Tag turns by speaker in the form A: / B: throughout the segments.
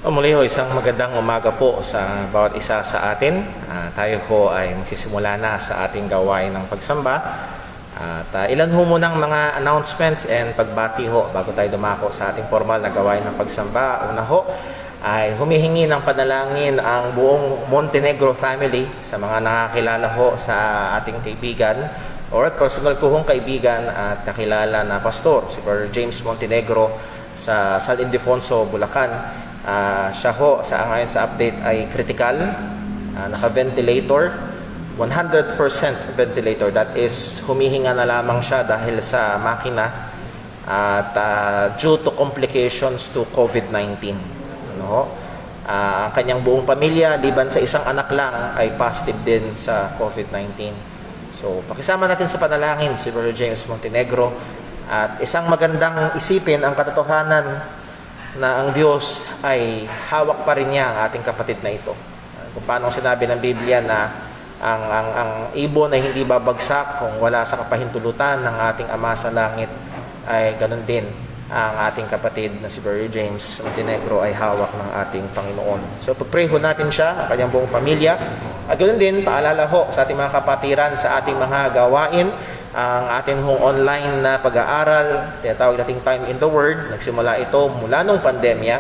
A: Muli ho, isang magandang umaga po sa bawat isa sa atin. Tayo ho ay magsisimula na sa ating gawain ng pagsamba. At ilan ho munang mga announcements and pagbati ho bago tayo dumako sa ating formal na gawain ng pagsamba. Una ho ay humihingi ng panalangin ang buong Montenegro family sa mga nakakilala ho sa ating kaibigan or personal ko hong kaibigan at nakilala na pastor, si Brother James Montenegro sa San Ildefonso, Bulacan. Siya ho, ngayon sa update ay critical, naka-ventilator, 100% ventilator. That is, humihinga na lamang siya dahil sa makina at due to complications to COVID-19. Ang kanyang buong pamilya, liban sa isang anak lang, ay positive din sa COVID-19. So, pakisama natin sa panalangin si Brother James Montenegro at isang magandang isipin ang katotohanan na ang Diyos ay hawak pa rin niya ang ating kapatid na ito. Kung paano sinabi ng Biblia na ang ibon ay hindi babagsak kung wala sa kapahintulutan ng ating Ama sa langit, ay ganun din ang ating kapatid na si Brother James Montenegro ay hawak ng ating Panginoon. So pag-pray ho natin siya, ang kanyang buong pamilya, at ganun din, paalala ho sa ating mga kapatiran sa ating mga gawain, ang ating hong online na pag-aaral, tinatawag nating Time in the Word. Nagsimula ito mula nung pandemya.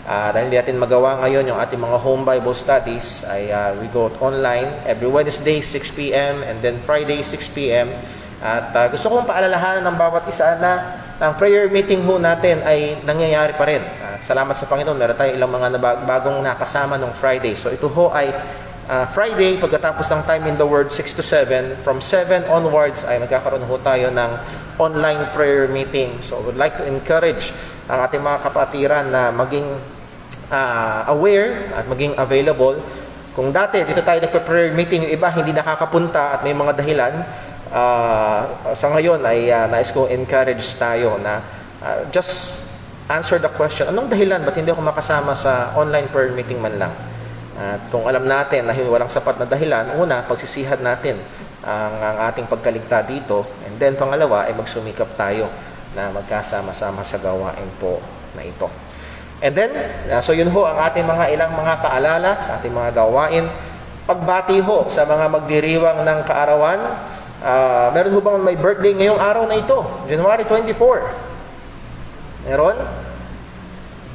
A: Dahil hindi natin magawa ngayon yung ating mga home Bible studies, ay we go online every Wednesday 6 p.m. and then Friday 6 p.m. At gusto kong paalalahanan ng bawat isa na ang prayer meeting ho natin ay nangyayari pa rin. Salamat sa Panginoon, meron tayo ilang mga bagong nakasama nung Friday. So ito ho ay Friday, pagkatapos ng Time in the Word, 6 to 7. From 7 onwards ay magkakaroon ho tayo ng online prayer meeting. So I would like to encourage ang ating mga kapatiran na maging aware at maging available. Kung dati dito tayo nagpa-prayer meeting, yung iba hindi nakakapunta at may mga dahilan, sa ngayon ay nais ko encourage tayo na just answer the question, anong dahilan? Ba't hindi ako makasama sa online prayer meeting man lang? At kung alam natin na walang sapat na dahilan, una, pagsisihan natin ang ating pagkaligta dito. And then, pangalawa, ay magsumikap tayo na magkasama-sama sa gawain po na ito. And then, so yun ho ang ating ilang mga paalala sa ating mga gawain. Pagbati ho sa mga magdiriwang ng kaarawan. Meron ho bang may birthday ngayong araw na ito? January 24. Meron?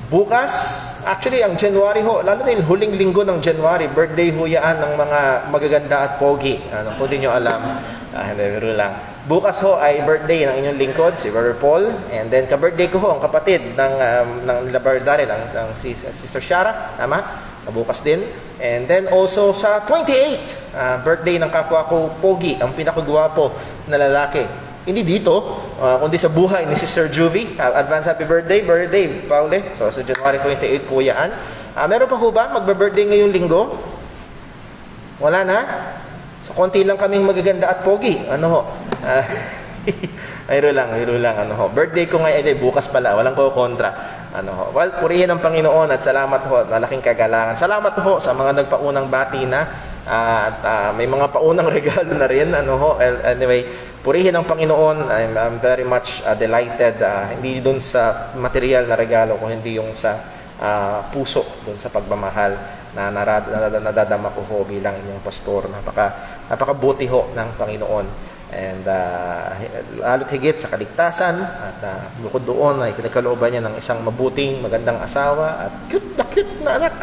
A: Bukas, actually ang January ho, lalo na yung huling linggo ng January, birthday ho yan ng mga magaganda at pogi. Kung di nyo alam, hindi lang. Bukas ho ay birthday ng inyong lingkod, si Brother Paul. And then ka-birthday ko ho, ang kapatid ng laboratory, ng Sister Shara, tama? Bukas din. And then also sa 28, birthday ng kapwa ko, Pogi, ang pinakagwapo na lalaki. Hindi dito, kundi sa buhay ni Sister Juvie. Advance happy birthday, Paule. So sa January 28 po yan. Meron pa ho ba magbe-birthday ngayong linggo? Wala na? So konti lang kaming magaganda at pogi. Ano ho? Ayro lang. Ano ho? Birthday ko ngayon, bukas pala. Walang ko kontra. Ano ho? Well, purihin ang Panginoon at salamat ho. Malaking kagalangan. Salamat ho sa mga nagpaunang bati na. At may mga paunang regalo na rin. Ano ho? Anyway, purihin ang Panginoon. I'm very much delighted. Hindi dun sa material na regalo, kung hindi yung sa puso, dun sa pagmamahal na nadadama ko ho bilang inyong pastor. Napakabuti ho ng Panginoon. And lalo't higit sa kaligtasan at bukod doon ay pinagkalooban niya ng isang mabuting, magandang asawa at cute na anak.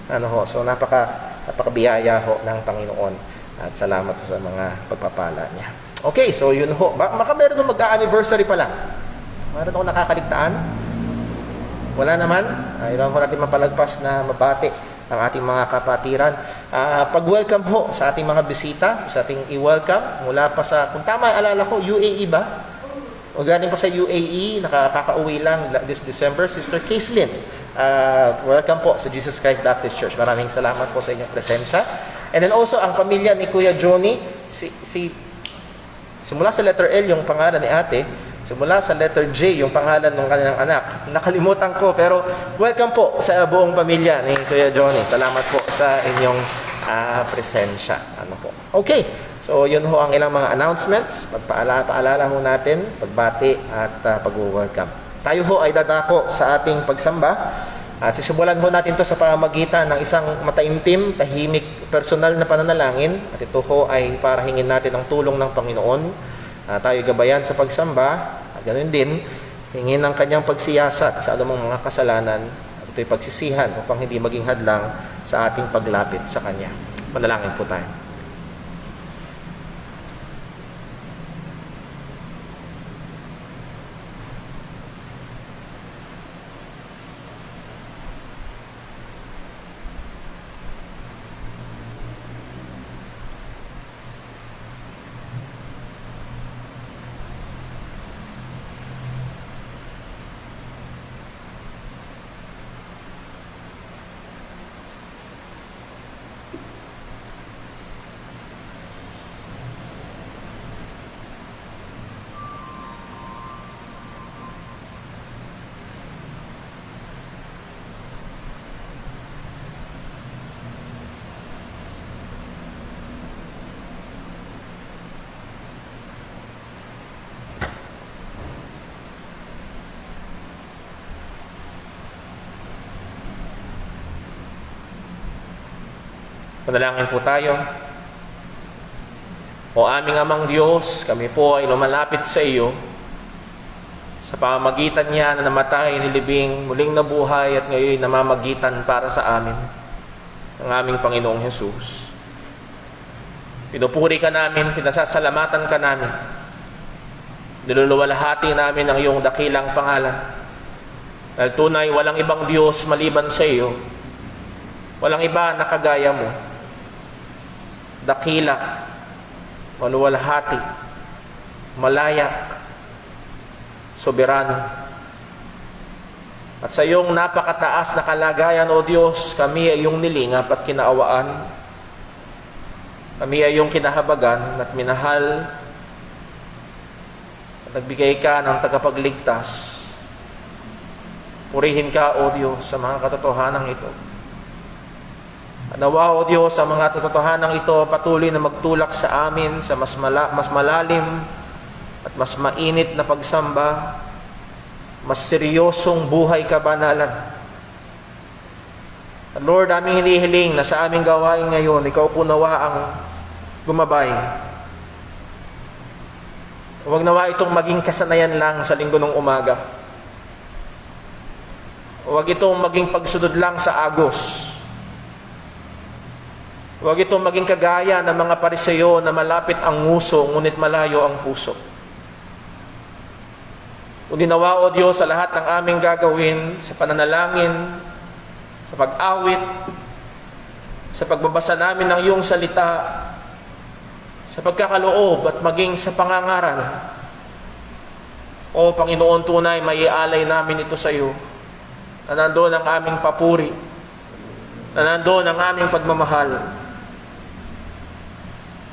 A: Ano ho? So napakabiyaya ho ng Panginoon at salamat ho sa mga pagpapala niya. Okay, so yun ho. Baka meron ho mag-anniversary pala. Meron ako nakakaligtaan? Wala naman? Ilan ho natin mapalagpas na mabati ang ating mga kapatiran. Pag-welcome ho sa ating mga bisita, sa ating i-welcome mula pa sa, kung tama alala ko, UAE ba? O galing pa sa UAE, nakakauwi lang this December, Sister Caitlin. Welcome po sa Jesus Christ Baptist Church. Maraming salamat po sa inyong presensya. And then also, ang pamilya ni Kuya Johnny, simula sa letter L yung pangalan ni ate, simula sa letter J yung pangalan ng kanilang anak. Nakalimutan ko, pero welcome po sa buong pamilya ni Kuya Johnny. Salamat po sa inyong presensya. Ano po? Okay, so yun ho ang ilang mga announcements. Paalala ho natin, pagbati at pag-welcome. Tayo ho ay dadako sa ating pagsamba. At sisimulan ho natin ito sa pamamagitan ng isang mataimtim, tahimik, personal na pananalangin. At ito ho ay para hingin natin ang tulong ng Panginoon. Tayo gabayan sa pagsamba. At ganoon din, hingin ang kanyang pagsiyasat sa anumang mga kasalanan. At ito'y pagsisihan upang hindi maging hadlang sa ating paglapit sa Kanya. Manalangin po tayo. Panalangin po tayo. O aming Amang Diyos, kami po ay lumalapit sa iyo. Sa pamamagitan niya na namatay, nilibing, muling nabuhay at ngayon namamagitan para sa amin ng aming Panginoong Hesus. Pinupuri ka namin, pinasasalamatan ka namin. Niluluwalhati namin ang iyong dakilang pangalan. Dahil tunay, walang ibang Diyos maliban sa iyo. Walang iba na kagaya mo. Dakila, maluwalhati, malaya, soberano. At sa iyong napakataas na kalagayan, O Diyos, kami ay iyong nilingap at kinaawaan. Kami ay iyong kinahabagan at minahal. At nagbigay ka ng tagapagligtas. Purihin ka, O Diyos, sa mga katotohanan ito. Nawa, O Diyos, sa mga katotohanan ito patuloy na magtulak sa amin sa mas malalim at mas mainit na pagsamba, mas seryosong buhay kabanalan. At Lord, aming hinihiling na sa aming gawain ngayon, ikaw po nawa ang gumabay. Huwag nawa itong maging kasanayan lang sa linggo ng umaga. Huwag itong maging pagsunod lang sa Agos. Huwag itong maging kagaya ng mga Pariseo na malapit ang nguso, ngunit malayo ang puso. Kundi nawa, O Diyos, sa lahat ng aming gagawin, sa pananalangin, sa pag-awit, sa pagbabasa namin ng iyong salita, sa pagkakaloob at maging sa pangangaral. O Panginoon, tunay, maialay namin ito sa iyo, na nandoon ang aming papuri, na nandoon ang aming pagmamahal.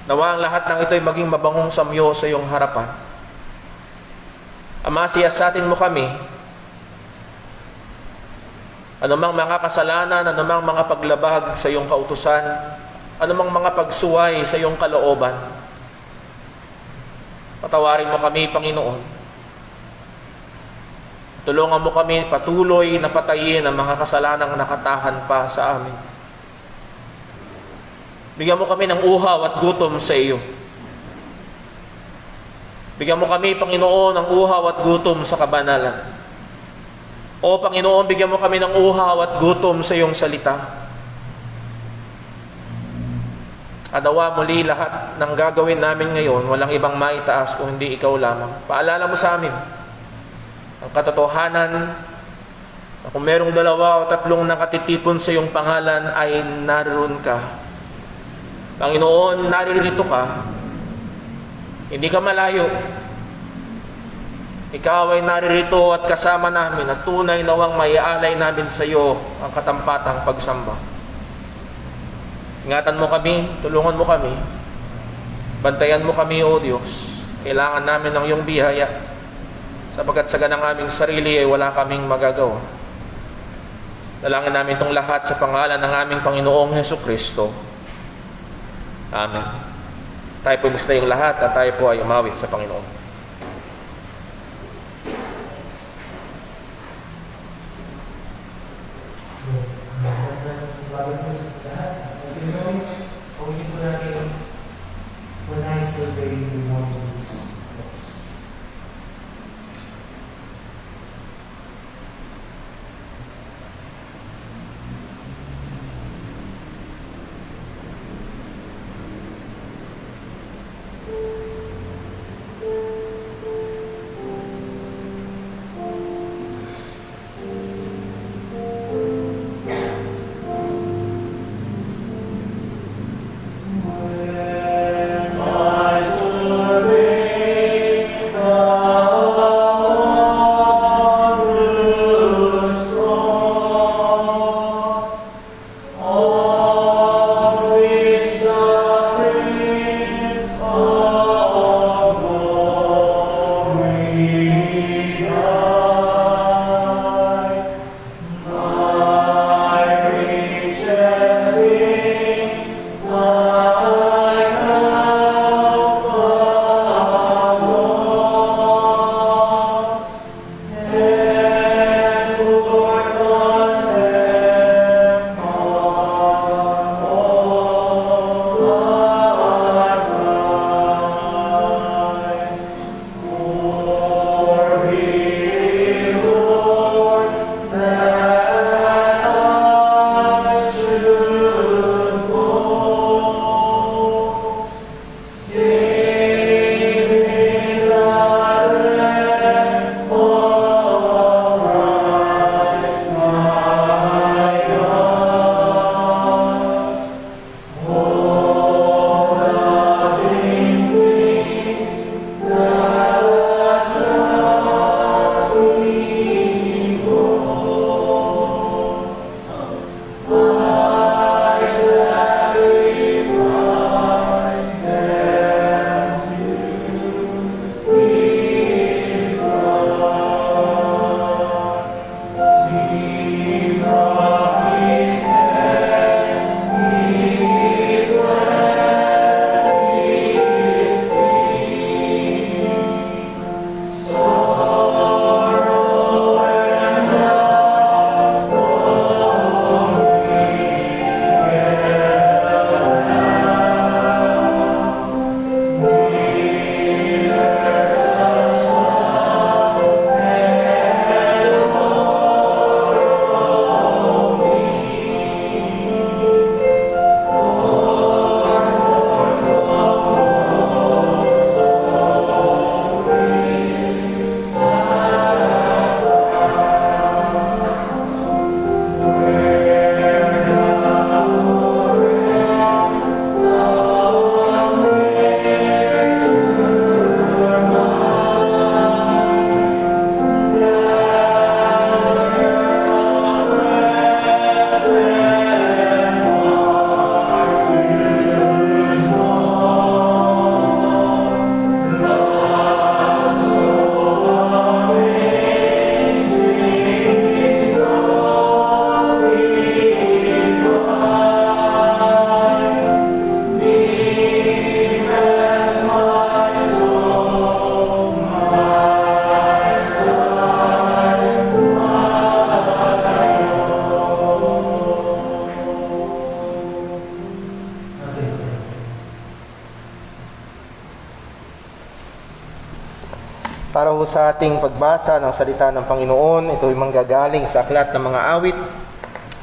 A: Nawa ang lahat ng ito ay maging mabangong samyo sa iyong harapan. Ama, siyasatin mo kami. Anumang mga kasalanan, anumang mga paglabag sa iyong kautusan, anumang mga pagsuway sa iyong kalooban. Patawarin mo kami, Panginoon. Tulungan mo kami patuloy na patayin ang mga kasalanang nakatahan pa sa amin. Bigyan mo kami ng uhaw at gutom sa iyo. Bigyan mo kami, Panginoon, ng uhaw at gutom sa kabanalan. O Panginoon, bigyan mo kami ng uhaw at gutom sa iyong salita. Adawa muli lahat ng gagawin namin ngayon, walang ibang maitaas kung hindi ikaw lamang. Paalala mo sa amin ang katotohanan na kung merong 2 o 3 nakatitipon sa iyong pangalan ay naroon ka. Panginoon, naririto ka. Hindi ka malayo. Ikaw ay naririto at kasama namin at tunay nawang maialay namin sa iyo ang katampatang pagsamba. Ingatan mo kami, tulungan mo kami. Bantayan mo kami, O Diyos. Kailangan namin ng iyong biyaya sapagkat sa ganang aming sarili ay wala kaming magagawa. Dalangin namin itong lahat sa pangalan ng aming Panginoong Hesukristo. Amen. Tayo po musta yung lahat at tayo po ay umawit sa Panginoon. ho sa ating pagbasa ng salita ng Panginoon. Ito ay manggagaling sa aklat ng mga awit,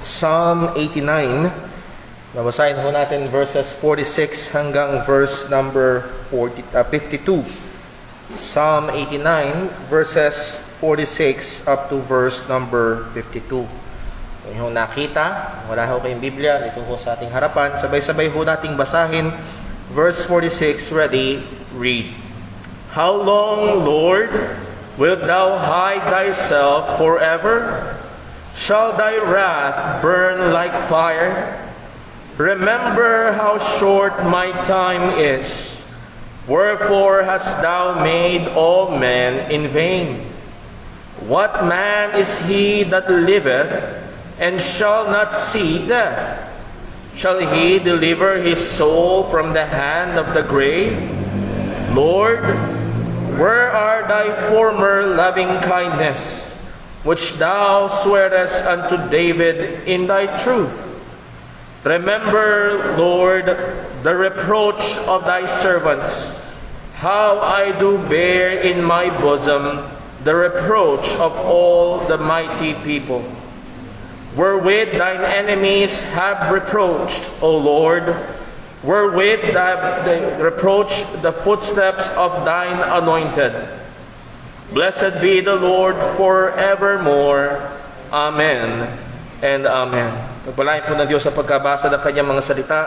A: Psalm 89. Babasahin ho natin verses 46 hanggang verse number 52. Psalm 89, verses 46 up to verse number 52. Kung yung nakita, wala ho kayong Biblia, ito ho sa ating harapan. Sabay-sabay ho nating basahin. Verse 46, ready, read. How long, Lord, wilt thou hide thyself forever? Shall thy wrath burn like fire? Remember how short my time is. Wherefore hast thou made all men in vain? What man is he that liveth, and shall not see death? Shall he deliver his soul from the hand of the grave? Lord, where are thy former loving kindness, which thou swearest unto David in thy truth? Remember, Lord, the reproach of thy servants, how I do bear in my bosom the reproach of all the mighty people. Wherewith thine enemies have reproached, O Lord, wherewith they reproach the footsteps of thine anointed. Blessed be the Lord forevermore. Amen and amen. Pagpalain po ng Diyos sa pagkabasa ng kanyang mga salita.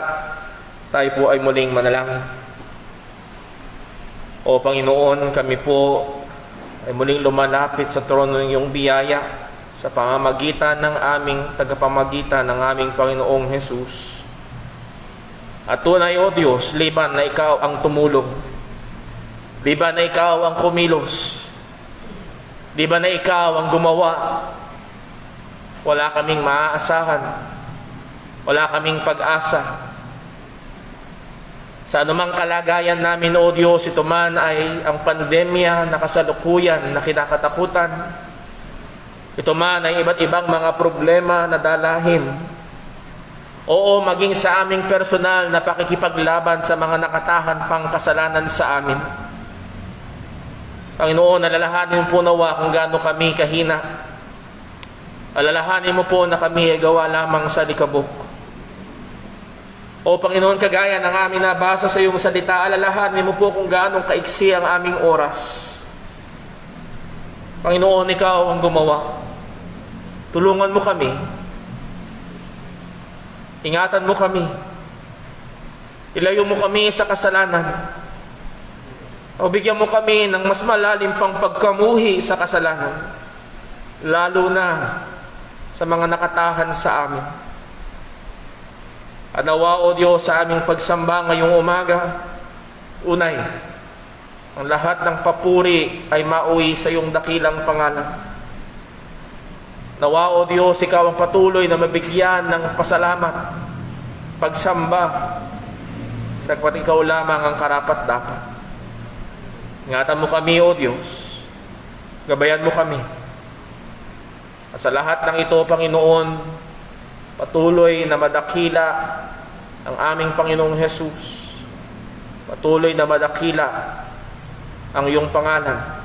A: Tayo po ay muling manalangin. O Panginoon, kami po ay muling lumalapit sa trono ng iyong biyaya sa pamamagitan ng aming tagapamagitan ng aming Panginoong Jesus. At tunay, O Diyos, liban na ikaw ang tumulong, liban na ikaw ang kumilos, liban na ikaw ang gumawa, wala kaming maaasahan, wala kaming pag-asa. Sa anumang kalagayan namin, O Diyos, ito man ay ang pandemya na kasalukuyan na kinakatakutan, ito man ay iba't ibang mga problema na dalahin, oo, maging sa aming personal na pakikipaglaban sa mga nakatahan pang kasalanan sa amin. Panginoon, alalahanin mo po nawa kung gaano kami kahina. Alalahanin mo po na kami ay gawa lamang sa likabok. O Panginoon, kagaya ng aming nabasa sa iyong salita, alalahanin mo po kung gaano kaiksi ang aming oras. Panginoon, ikaw ang gumawa. Tulungan mo kami. Ingatan mo kami. Ilayo mo kami sa kasalanan. O bigyan mo kami ng mas malalim pang pagkamuhi sa kasalanan. Lalo na sa mga nakatahan sa amin. At nawa, O Diyos, sa aming pagsamba ngayong umaga, unay, ang lahat ng papuri ay mauwi sa iyong dakilang pangalan. Nawa, O Diyos, ikaw ang patuloy na mabigyan ng pasalamat, pagsamba, sapagkat ikaw lamang ang karapat-dapat. Ingatan mo kami, O Diyos. Gabayan mo kami. At sa lahat ng ito, Panginoon, patuloy na madakila ang aming Panginoong Jesus. Patuloy na madakila ang iyong pangalan.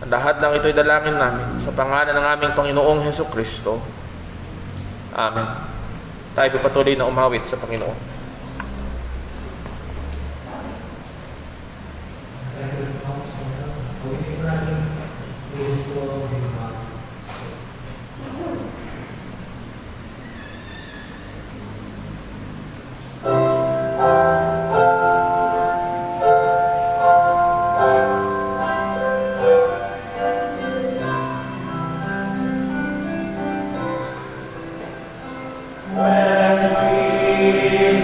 A: Ang lahat ng ito'y dalangin namin sa pangalan ng aming Panginoong Jesucristo. Amen. Tayo po patuloy na umawit sa Panginoon.
B: When peace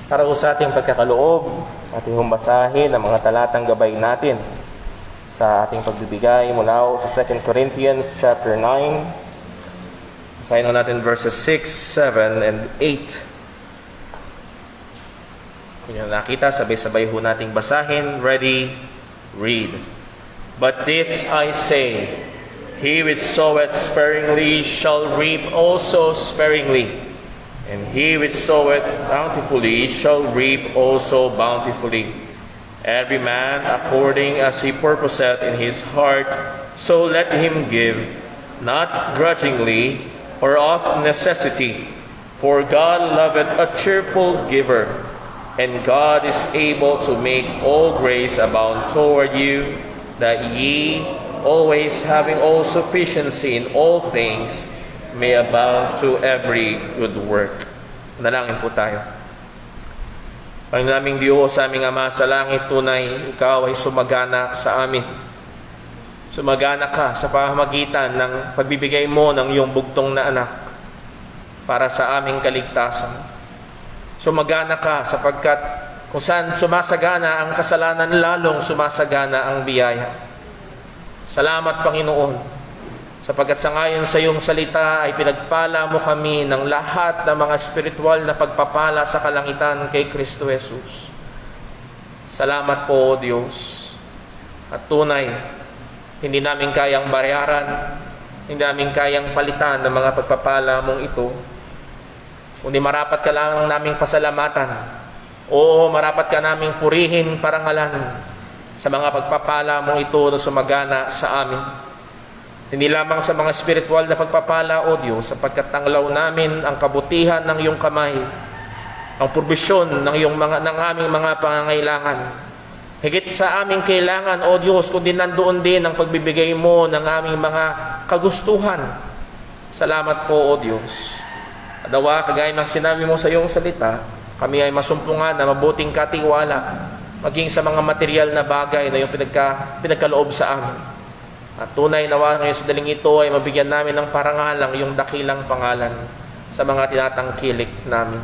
A: Para po sa ating pagkakaloob, ating humbasahin ang mga talatang gabay natin sa ating pagbibigay mula sa 2 Corinthians chapter 9. Basahin natin verses 6, 7, and 8. Kung nyo nakita, sabay-sabay ho nating basahin. Ready? Read. But this I say, he which soweth sparingly shall reap also sparingly. And he which soweth bountifully shall reap also bountifully. Every man according as he purposeth in his heart, so let him give, not grudgingly or of necessity. For God loveth a cheerful giver, and God is able to make all grace abound toward you, that ye, always having all sufficiency in all things, may abound to every good work. Nalangin po tayo. Panginoon naming Diyos, sa aming Ama sa langit, tunay, Ikaw ay sumagana sa amin. Sumagana ka sa pamamagitan ng pagbibigay mo ng iyong bugtong na anak para sa aming kaligtasan. Sumagana ka sapagkat kung saan sumasagana ang kasalanan, lalong sumasagana ang biyaya. Salamat, Panginoon, sapagkat sa ngayon sa iyong salita ay pinagpala mo kami ng lahat ng mga spiritual na pagpapala sa kalangitan kay Kristo Jesus. Salamat po, Diyos. At tunay, hindi namin kayang bayaran, hindi namin kayang palitan ng mga pagpapala mong ito. Kundi marapat ka lang naming pasalamatan. Oo, marapat ka naming purihin, parangalan sa mga pagpapala mong ito na sumagana sa amin. Hindi lamang sa mga spiritual na pagpapala, O Diyos, sapagkat tanglaw namin ang kabutihan ng iyong kamay, ang provisyon ng aming mga pangangailangan. Higit sa aming kailangan, O Diyos, kundi nandoon din ang pagbibigay mo ng aming mga kagustuhan. Salamat po, O Diyos. Adawa, kagaya ng sinabi mo sa iyong salita, kami ay masumpungan na mabuting katiwala, maging sa mga material na bagay na iyong pinagkaloob sa amin. At tunay nawa ngayon sa daling ito ay mabigyan namin ng parangalang iyong dakilang pangalan sa mga tinatangkilik namin.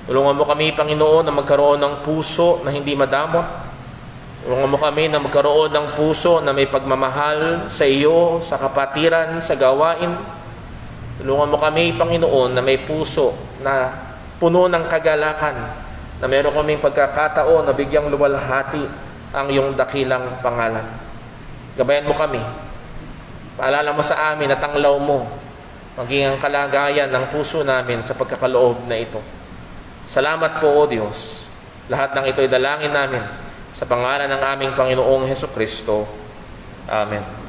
A: Tulungan mo kami, Panginoon, na magkaroon ng puso na hindi madamot. Tulungan mo kami na magkaroon ng puso na may pagmamahal sa iyo, sa kapatiran, sa gawain. Tulungan mo kami, Panginoon, na may puso na puno ng kagalakan, na meron kaming pagkakataon na bigyang luwalhati ang iyong dakilang pangalan. Gabayan mo kami. Paalala mo sa amin at tanglaw mo maging ang kalagayan ng puso namin sa pagkakaloob na ito. Salamat po, O Diyos. Lahat ng ito ay dalangin namin sa pangalan ng aming Panginoong Hesukristo. Amen.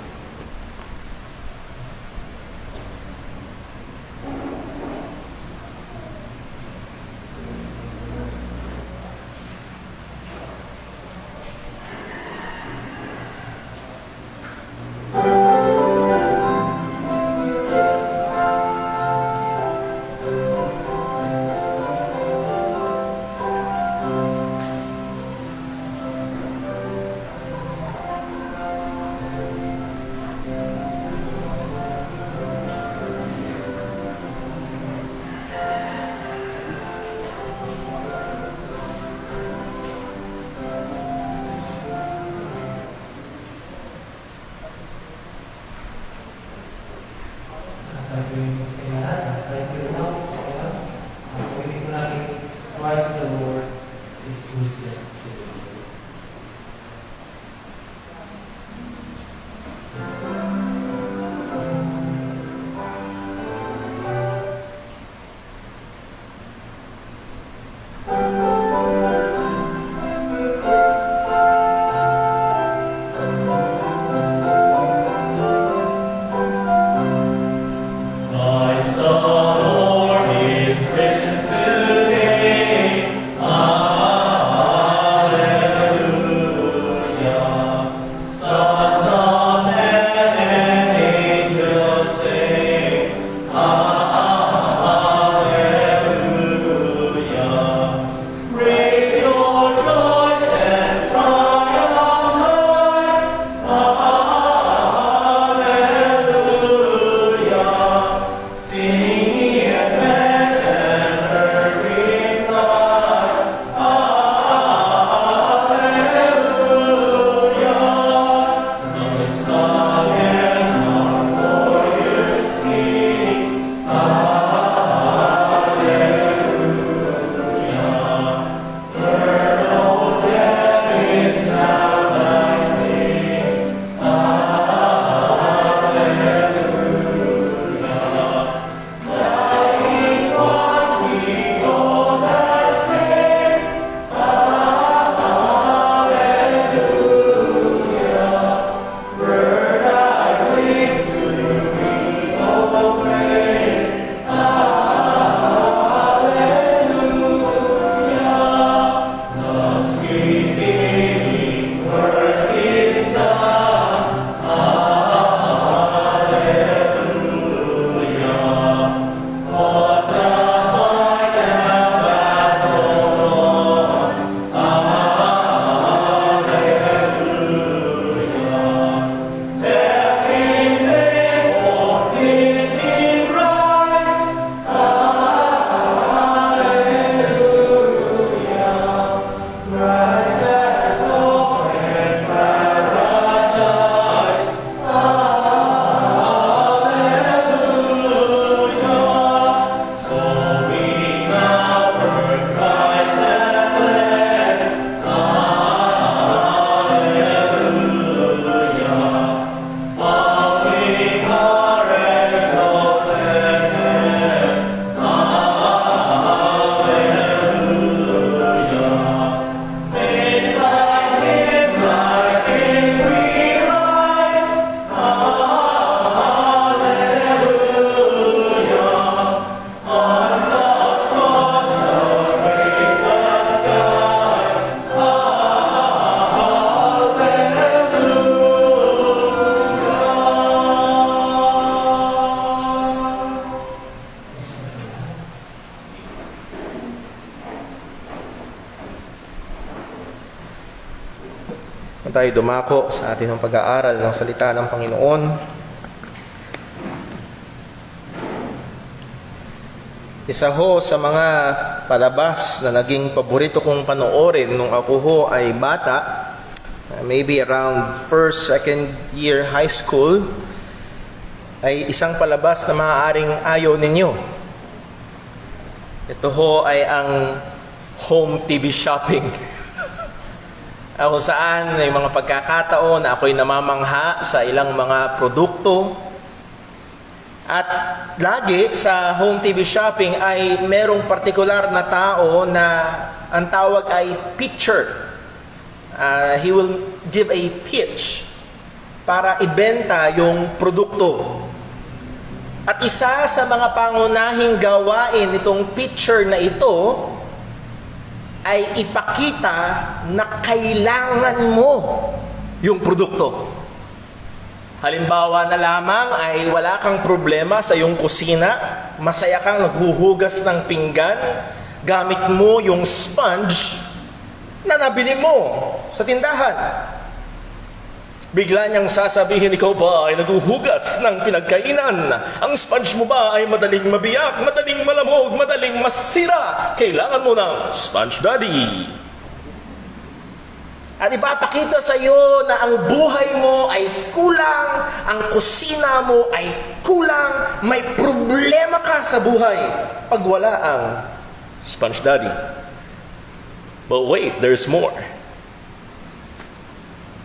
A: tayo dumako sa ating pag-aaral ng salita ng Panginoon. Isa ho sa mga palabas na naging paborito kong panoorin nung ako ho ay bata, maybe around first, second year high school, ay isang palabas na maaaring ayaw ninyo. Ito ho ay ang home TV shopping. Ako saan may mga pagkakataon na ako'y namamangha sa ilang mga produkto. At lagi sa home TV shopping ay merong partikular na tao na ang tawag ay pitcher. He will give a pitch para ibenta yung produkto. At isa sa mga pangunahing gawain nitong pitcher na ito ay ipakita na kailangan mo yung produkto. Halimbawa na lamang ay wala kang problema sa iyong kusina, masaya kang naghuhugas ng pinggan, gamit mo yung sponge na nabili mo sa tindahan. Bigla niyang sasabihin, ikaw ba ay naghuhugas ng pinagkainan? Ang sponge mo ba ay madaling mabiyak, madaling malamog, madaling masira? Kailangan mo ng Sponge Daddy. At ipapakita sa iyo na ang buhay mo ay kulang, ang kusina mo ay kulang, may problema ka sa buhay pag wala ang Sponge Daddy. But wait, there's more.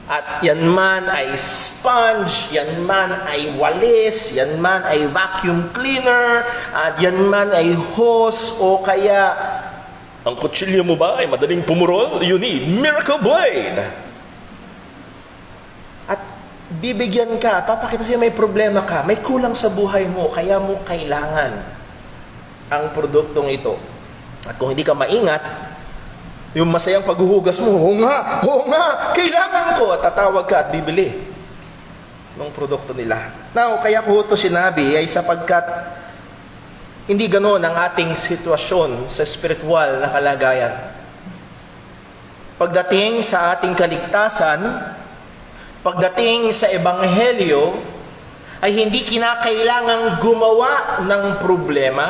A: At yan man ay sponge, yan man ay walis, yan man ay vacuum cleaner, at yan man ay hose, o kaya ang kutsilyo mo ba ay madaling pumurol? You need Miracle Blade. At bibigyan ka, papakita sa'yo may problema ka, may kulang sa buhay mo, kaya mo kailangan ang produktong ito. At kung hindi ka maingat, yung masayang paghuhugas mo, oo nga, kailangan ko. At tatawag ka at bibili ng produkto nila. Now, kaya ko ito sinabi ay sapagkat hindi ganoon ang ating sitwasyon sa spiritual na kalagayan. Pagdating sa ating kaligtasan, pagdating sa ebanghelyo, ay hindi kinakailangang gumawa ng problema,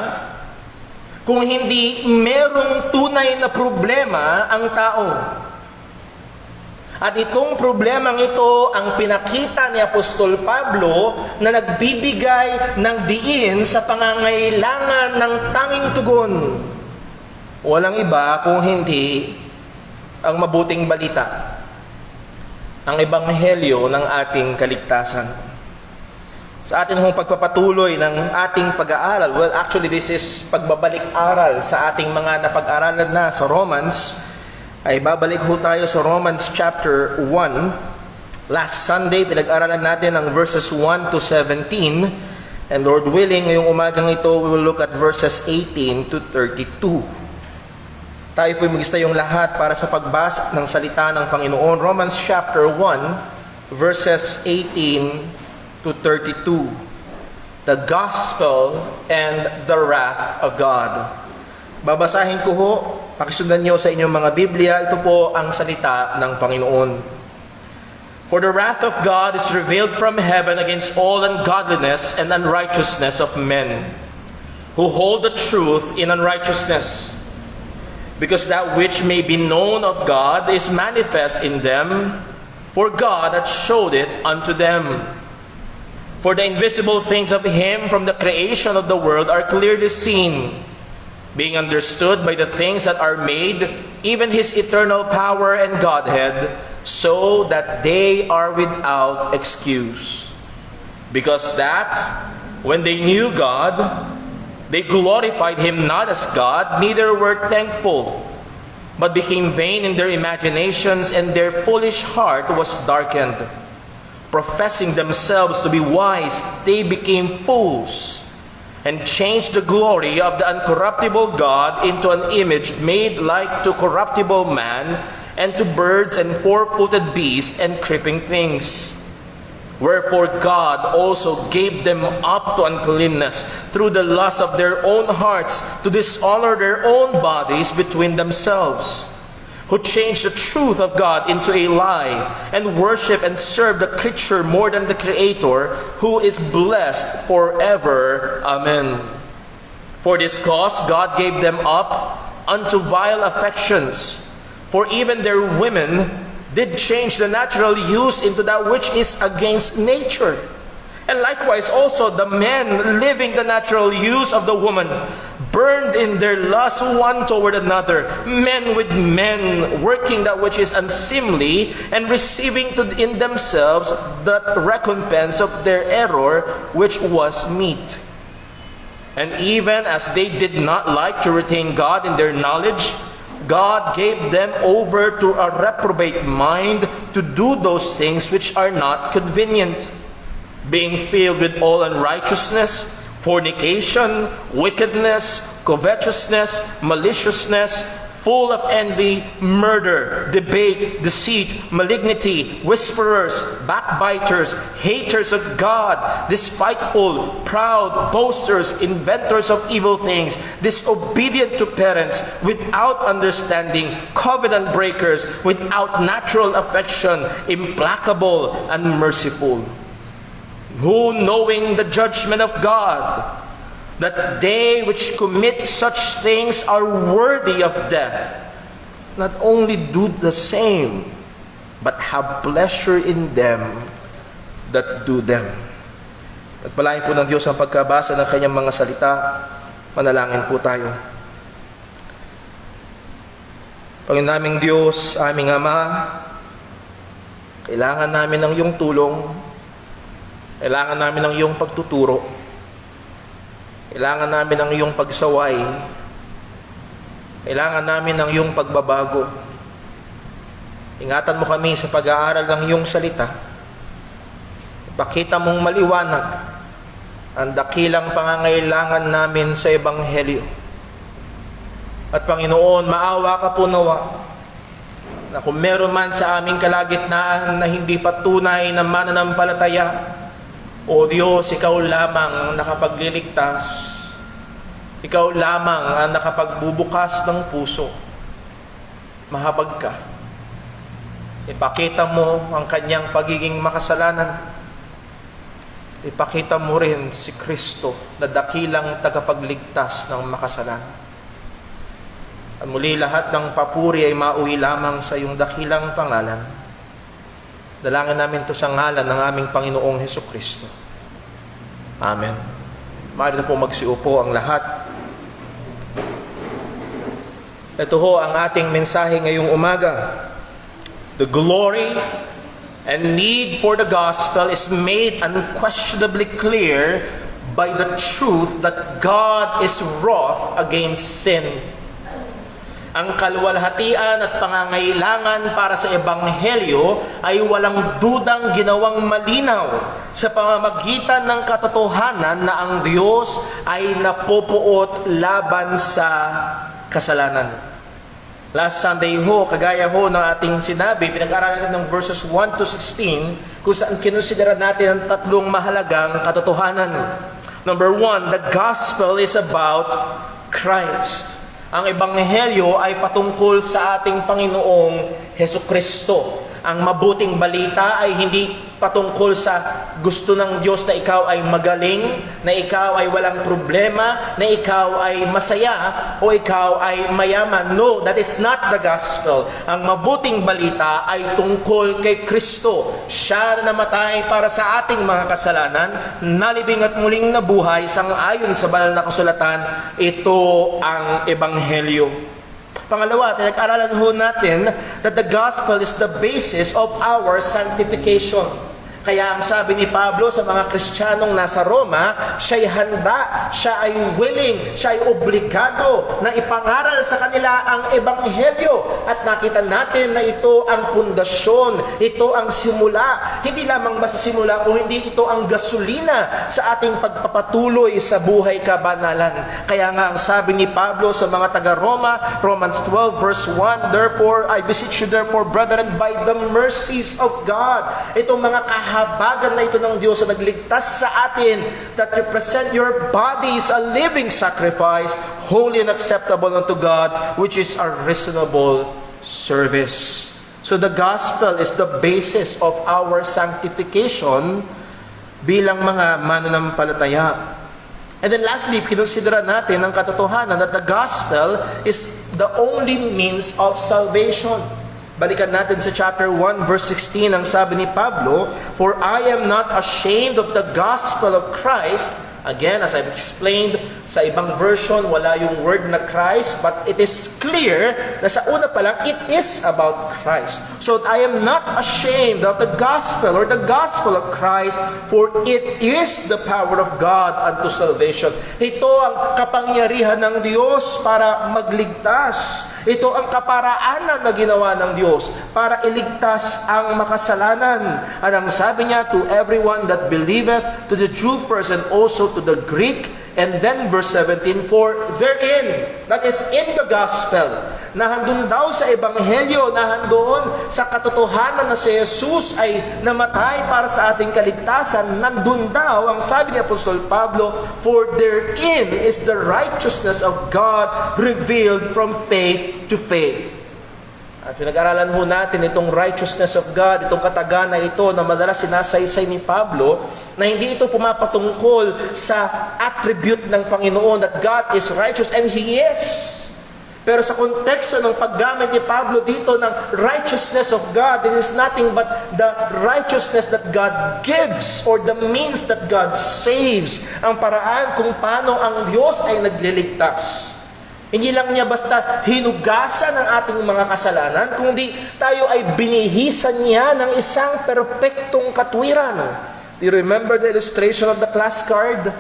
A: kung hindi merong tunay na problema ang tao. At itong problemang ito ang pinakita ni Apostol Pablo na nagbibigay ng diin sa pangangailangan ng tanging tugon. Walang iba kung hindi ang mabuting balita, ang ebanghelyo ng ating kaligtasan. Sa atin hong pagpapatuloy ng ating pag-aaral, well, actually this is pagbabalik-aral sa ating mga napag-aralan na sa Romans, ay babalik ho tayo sa Romans chapter 1. Last Sunday, pinag-aralan natin ang verses 1 to 17. And Lord willing, ngayong umagang ito, we will look at verses 18 to 32. Tayo po'y mag-isa yung lahat para sa pagbasa ng salita ng Panginoon. Romans chapter 1, verses 18 to 32. The gospel and the wrath of God. Babasahin ko ho, pakisundan niyo sa inyong mga Biblia, ito po ang salita ng Panginoon. For the wrath of God is revealed from heaven against all ungodliness and unrighteousness of men, who hold the truth in unrighteousness. Because that which may be known of God is manifest in them, for God hath showed it unto them. For the invisible things of Him from the creation of the world are clearly seen, being understood by the things that are made, even His eternal power and Godhead, so that they are without excuse. Because that, when they knew God, they glorified Him not as God, neither were thankful, but became vain in their imaginations, and their foolish heart was darkened. Professing themselves to be wise, they became fools, and changed the glory of the uncorruptible God into an image made like to corruptible man, and to birds and four-footed beasts and creeping things. Wherefore God also gave them up to uncleanness through the lust of their own hearts, to dishonor their own bodies between themselves. who changed the truth of God into a lie and worship and serve the creature more than the Creator, who is blessed forever. Amen. For this cause God gave them up unto vile affections. For even their women did change the natural use into that which is against nature. And likewise also the men, living the natural use of the woman, burned in their lust one toward another, men with men, working that which is unseemly, and receiving in themselves the recompense of their error, which was meet. And even as they did not like to retain God in their knowledge, God gave them over to a reprobate mind to do those things which are not convenient, being filled with all unrighteousness, fornication, wickedness, covetousness, maliciousness, full of envy, murder, debate, deceit, malignity, whisperers, backbiters, haters of God, despiteful, proud, boasters, inventors of evil things, disobedient to parents, without understanding, covenant breakers, without natural affection, implacable, unmerciful, who, knowing the judgment of God, that they which commit such things are worthy of death, not only do the same, but have pleasure in them that do them. Pagpalain po ng Diyos ang pagkabasa ng kanyang mga salita. Manalangin po tayo. Panginoon naming Diyos, aming Ama, kailangan namin ng iyong tulong. Kailangan namin ng iyong pagtuturo. Kailangan namin ng iyong pagsaway. Kailangan namin ng iyong pagbabago. Ingatan mo kami sa pag-aaral ng iyong salita. Ipakita mong maliwanag ang dakilang pangangailangan namin sa Ebanghelyo. At Panginoon, maawa ka po nawa na kung meron man sa aming kalagitnaan na hindi patunay na mananampalataya, O Diyos, Ikaw lamang ang nakapagliligtas. Ikaw lamang ang nakapagbubukas ng puso. Mahabag ka. Ipakita mo ang kanyang pagiging makasalanan. Ipakita mo rin si Kristo na dakilang tagapagligtas ng makasalanan. At muli lahat ng papuri ay mauwi lamang sa iyong dakilang pangalan. Dalangin namin ito sa ngalan ng aming Panginoong Hesukristo. Amen. Maaari na po magsiupo ang lahat. Ito ho ang ating mensahe ngayong umaga. The glory and need for the gospel is made unquestionably clear by the truth that God is wroth against sin. Ang kaluwalhatian at pangangailangan para sa Ebanghelyo ay walang dudang ginawang malinaw sa pamamagitan ng katotohanan na ang Diyos ay napupuot laban sa kasalanan. Last Sunday ho, kagaya ho ng ating sinabi, pinag-aralan natin ng verses 1 to 16 kung saan kinonsidera natin ang tatlong mahalagang katotohanan. Number 1, the gospel is about Christ. Ang Ebanghelyo ay patungkol sa ating Panginoong Hesukristo. Ang mabuting balita ay hindi patungkol sa gusto ng Diyos na ikaw ay magaling, na ikaw ay walang problema, na ikaw ay masaya, o ikaw ay mayaman. No, that is not the gospel. Ang mabuting balita ay tungkol kay Kristo. Siya na namatay para sa ating mga kasalanan, nalibing at muling nabuhay sang-ayon sa banal na kasulatan. Ito ang Ebanghelyo. Pangalawa, tinag-aralan ho natin that the gospel is the basis of our sanctification. Kaya ang sabi ni Pablo sa mga Kristiyanong nasa Roma, siya'y handa, siya ay willing, siya ay obligado na ipangaral sa kanila ang Ebanghelyo. At nakita natin na ito ang pundasyon, ito ang simula. Hindi lamang masisimula o hindi ito ang gasolina sa ating pagpapatuloy sa buhay kabanalan. Kaya nga ang sabi ni Pablo sa mga taga-Roma, Romans 12 verse 1, Therefore, I beseech you therefore, brethren, by the mercies of God. Itong mga kahabagan na ito ng Diyos na nagligtas sa atin, that you present your bodies a living sacrifice, holy and acceptable unto God, which is our reasonable
B: service. So the gospel is the basis of our sanctification bilang mga mananampalataya. And then lastly, kinonsidera natin ang katotohanan that the gospel is the only means of salvation. Balikan natin sa chapter 1 verse 16, ang sabi ni Pablo, "For I am not ashamed of the gospel of Christ." Again, as I've explained, sa ibang version, wala yung word na Christ, but it is clear na sa una pa lang, it is about Christ. So, I am not ashamed of the gospel or the gospel of Christ, for it is the power of God unto salvation. Ito ang kapangyarihan ng Diyos para magligtas. Ito ang kaparaanan na ginawa ng Diyos para iligtas ang makasalanan. At ang sabi niya, to everyone that believeth, to the Jew first and also to the Greek. And then verse 17, for therein, that is in the gospel, nahandun daw sa ebanghelyo, nahandun sa katotohanan na si Jesus ay namatay para sa ating kaligtasan, nandun daw, ang sabi ni Apostol Pablo, for therein is the righteousness of God revealed from faith to faith. At pinag-aralan ho natin itong righteousness of God, itong kataga na ito na madalas sinasaysay ni Pablo, na hindi ito pumapatungkol sa attribute ng Panginoon that God is righteous, and He is. Pero sa konteksto ng paggamit ni Pablo dito ng righteousness of God, it is nothing but the righteousness that God gives or the means that God saves. Ang paraan kung paano ang Diyos ay nagliligtas. Hindi lang niya basta hinugasan ang ating mga kasalanan, kundi tayo ay binihisan niya ng isang perpektong katwiran. Do you remember the illustration of the class card?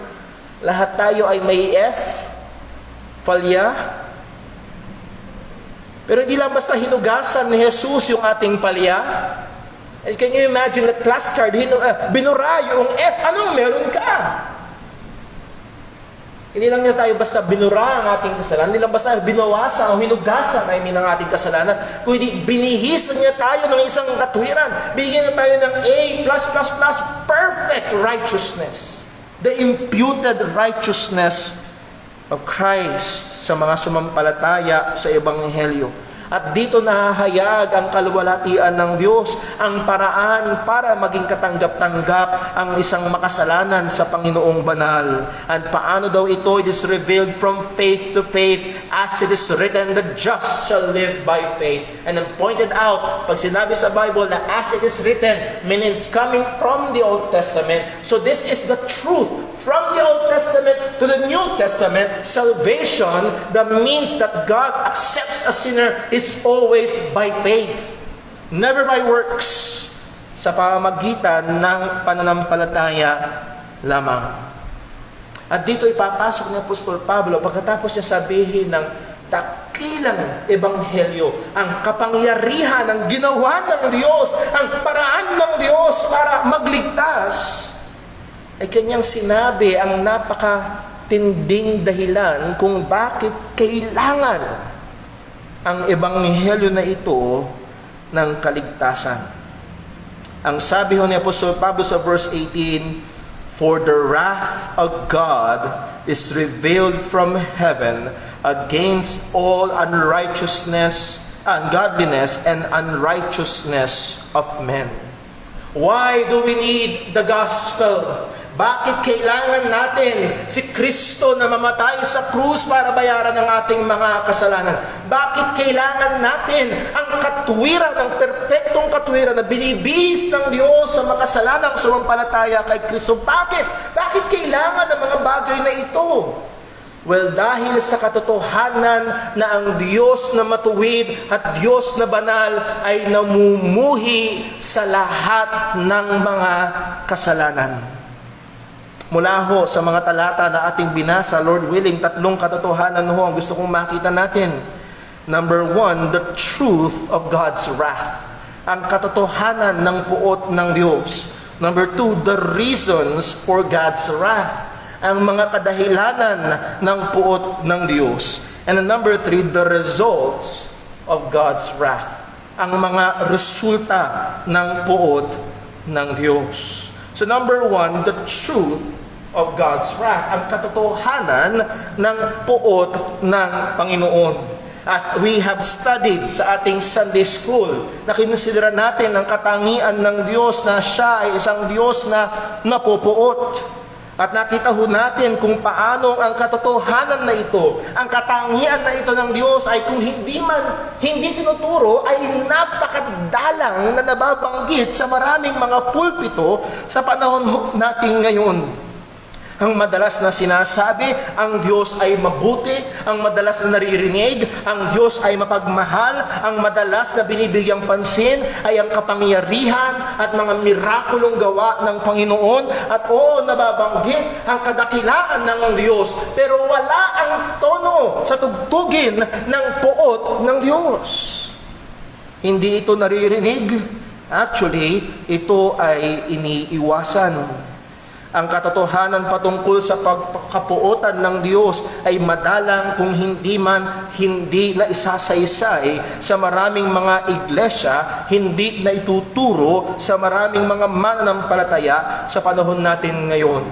B: Lahat tayo ay may F, falya. Pero hindi lang basta hinugasan ni Jesus yung ating palya. And can you imagine that class card, binura yung F, anong meron ka? Hindi lang niya tayo basta binura ang ating kasalanan, hindi lang basta binawasan o hinugasan ng ating kasalanan, kundi binihisan niya tayo ng isang katwiran. Binigyan niya tayo ng A+++, perfect righteousness. The imputed righteousness of Christ sa mga sumampalataya sa Ebanghelyo. At dito nahahayag ang kaluwalhatian ng Diyos, ang paraan para maging katanggap-tanggap ang isang makasalanan sa Panginoong Banal. At paano daw ito? It is revealed from faith to faith, as it is written, the just shall live by faith. And then pointed out, pag sinabi sa Bible na as it is written, meaning it's coming from the Old Testament. So this is the truth. From the Old Testament to the New Testament, salvation, the means that God accepts a sinner, is always by faith, never by works, sa pamamagitan ng pananampalataya lamang. At dito ipapasok ni Apostol Pablo pagkatapos niya sabihin ng dakilang ebanghelyo, ang kapangyarihan ng ginawa ng Diyos, ang paraan ng Diyos para magligtas, ay kanyang sinabi ang napakatinding dahilan kung bakit kailangan ang ebanghelyo na ito ng kaligtasan. Ang sabi ho ni Apostol Pablo sa verse 18, for the wrath of God is revealed from heaven against all unrighteousness, ungodliness, and unrighteousness of men. Why do we need the gospel? Bakit kailangan natin si Kristo na mamatay sa krus para bayaran ang ating mga kasalanan? Bakit kailangan natin ang katwiran, ang perpektong katwiran na binibihis ng Diyos sa makasalanang sumampalataya kay Kristo? Bakit? Bakit kailangan ang mga bagay na ito? Well, dahil sa katotohanan na ang Diyos na matuwid at Diyos na banal ay namumuhi sa lahat ng mga kasalanan. Mula ho sa mga talata na ating binasa, Lord willing, tatlong katotohanan ho ang gusto kong makita natin. Number 1, the truth of God's wrath. Ang katotohanan ng puot ng Diyos. Number 2, the reasons for God's wrath. Ang mga kadahilanan ng puot ng Diyos. And number 3, the results of God's wrath. Ang mga resulta ng puot ng Diyos. So number 1, the truth of God's wrath. Ang katotohanan ng puot ng Panginoon. as we have studied sa ating Sunday School, na kinonsidera natin ang katangian ng Diyos na siya ay isang Diyos na napupuot. At nakita ho natin kung paano ang katotohanan na ito, ang katangian na ito ng Diyos ay kung hindi tinuturo, ay napakadalang na nababanggit sa maraming mga pulpito sa panahon natin ngayon. Ang madalas na sinasabi, ang Diyos ay mabuti, ang madalas na naririnig, ang Diyos ay mapagmahal, ang madalas na binibigyang pansin ay ang kapangyarihan at mga mirakulong gawa ng Panginoon, at nababanggit ang kadakilaan ng Diyos, pero wala ang tono sa tugtugin ng puot ng Diyos. Hindi ito naririnig. Actually, ito ay iniiwasan. Ang katotohanan patungkol sa pagkakapuotan ng Diyos ay madalang kung hindi na isasaysay sa maraming mga iglesia, hindi na ituturo sa maraming mga mananampalataya sa panahon natin ngayon.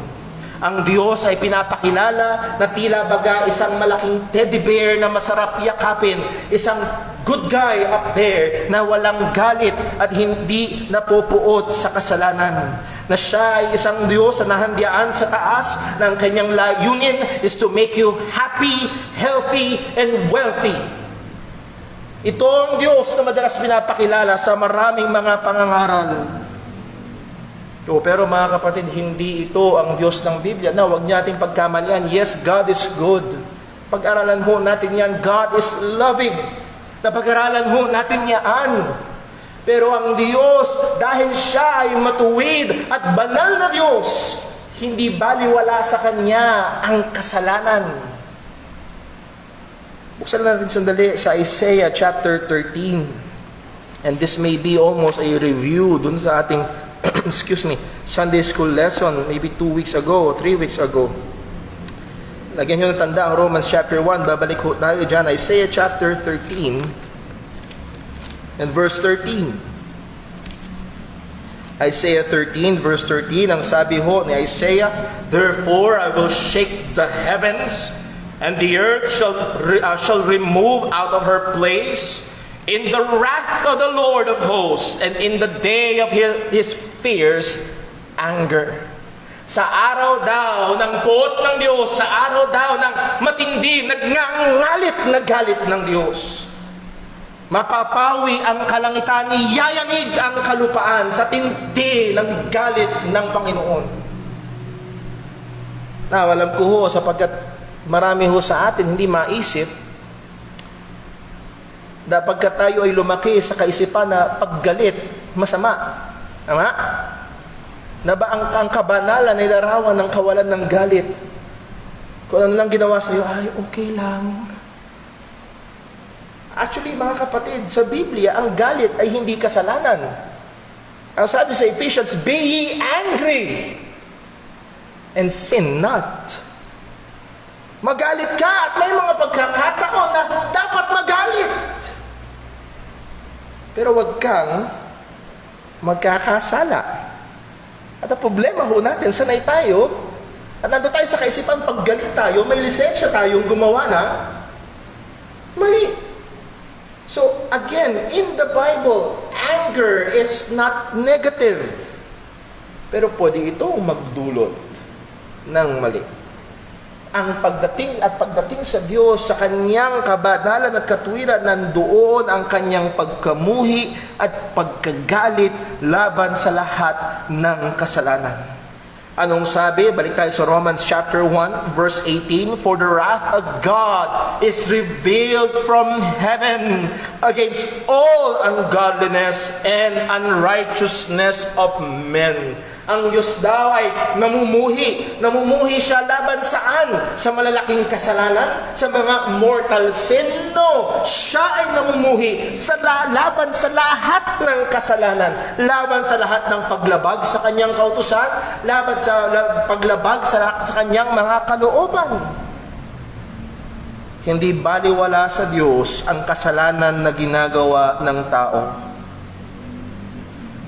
B: Ang Diyos ay pinapakilala na tila baga isang malaking teddy bear na masarap yakapin, isang good guy up there na walang galit at hindi napupuot sa kasalanan. Na siya ay isang Diyos na nahandian sa taas, ng kanyang layunin is to make you happy, healthy, and wealthy. Ito ang Diyos na madalas pinapakilala sa maraming mga pangangaral. Pero mga kapatid, hindi ito ang Diyos ng Biblia. Na huwag nating pagkamalian. Yes, God is good. Pag-aralan ho natin yan. God is loving. Napag-aralan ho natin yan. Pero ang Diyos, dahil siya ay matuwid at banal na Diyos, hindi baliwala sa Kanya ang kasalanan. Buksan natin sandali sa Isaiah chapter 13. And this may be almost a review dun sa ating Sunday school lesson, maybe 2 weeks ago, 3 weeks ago. Lagyan nyo ng tanda ang Romans chapter 1, babalik ho tayo dyan, Isaiah chapter 13, and verse 13. Isaiah 13, verse 13, ang sabi ho ni Isaiah, "Therefore I will shake the heavens, and the earth shall remove out of her place in the wrath of the Lord of hosts, and in the day of his fierce anger." Sa araw daw ng puot ng Diyos, sa araw daw ng matindi, nagngangalit na galit ng Diyos, mapapawi ang kalangitan, iyayanig ang kalupaan sa tindi ng galit ng Panginoon. Alam ko ho, sapagkat marami ho sa atin hindi maisip, pagkat tayo ay lumaki sa kaisipan na paggalit, masama. Tama? Na ba ang kabanalan ay larawan ng kawalan ng galit? Kung ano lang ginawa sa'yo, ay okay lang. Actually, mga kapatid, sa Biblia, ang galit ay hindi kasalanan. Ang sabi sa Ephesians, "Be ye angry, and sin not." Magalit ka at may mga pagkakataon na dapat magalit. Pero wag kang magkakasala. At ang problema ho natin, sanay tayo, at nandun tayo sa kaisipan, pag galit tayo, may lisensya tayong gumawa na mali. So, again, in the Bible, anger is not negative. Pero pwede itong magdulot ng mali. Ang pagdating sa Diyos, sa Kanyang kabanalan at katuwiran, nandoon ang Kanyang pagkamuhi at pagkagalit laban sa lahat ng kasalanan. Anong sabi? Balik tayo sa Romans chapter 1, verse 18. "For the wrath of God is revealed from heaven against all ungodliness and unrighteousness of men." Ang Diyos daw ay namumuhi. Namumuhi siya laban saan? Sa malalaking kasalanan? Sa mga mortal sin? No! Siya ay namumuhi laban sa lahat ng kasalanan. Laban sa lahat ng paglabag sa kanyang kautusan. Laban sa paglabag sa kanyang mga kalooban. Hindi baliwala sa Diyos ang kasalanan na ginagawa ng tao.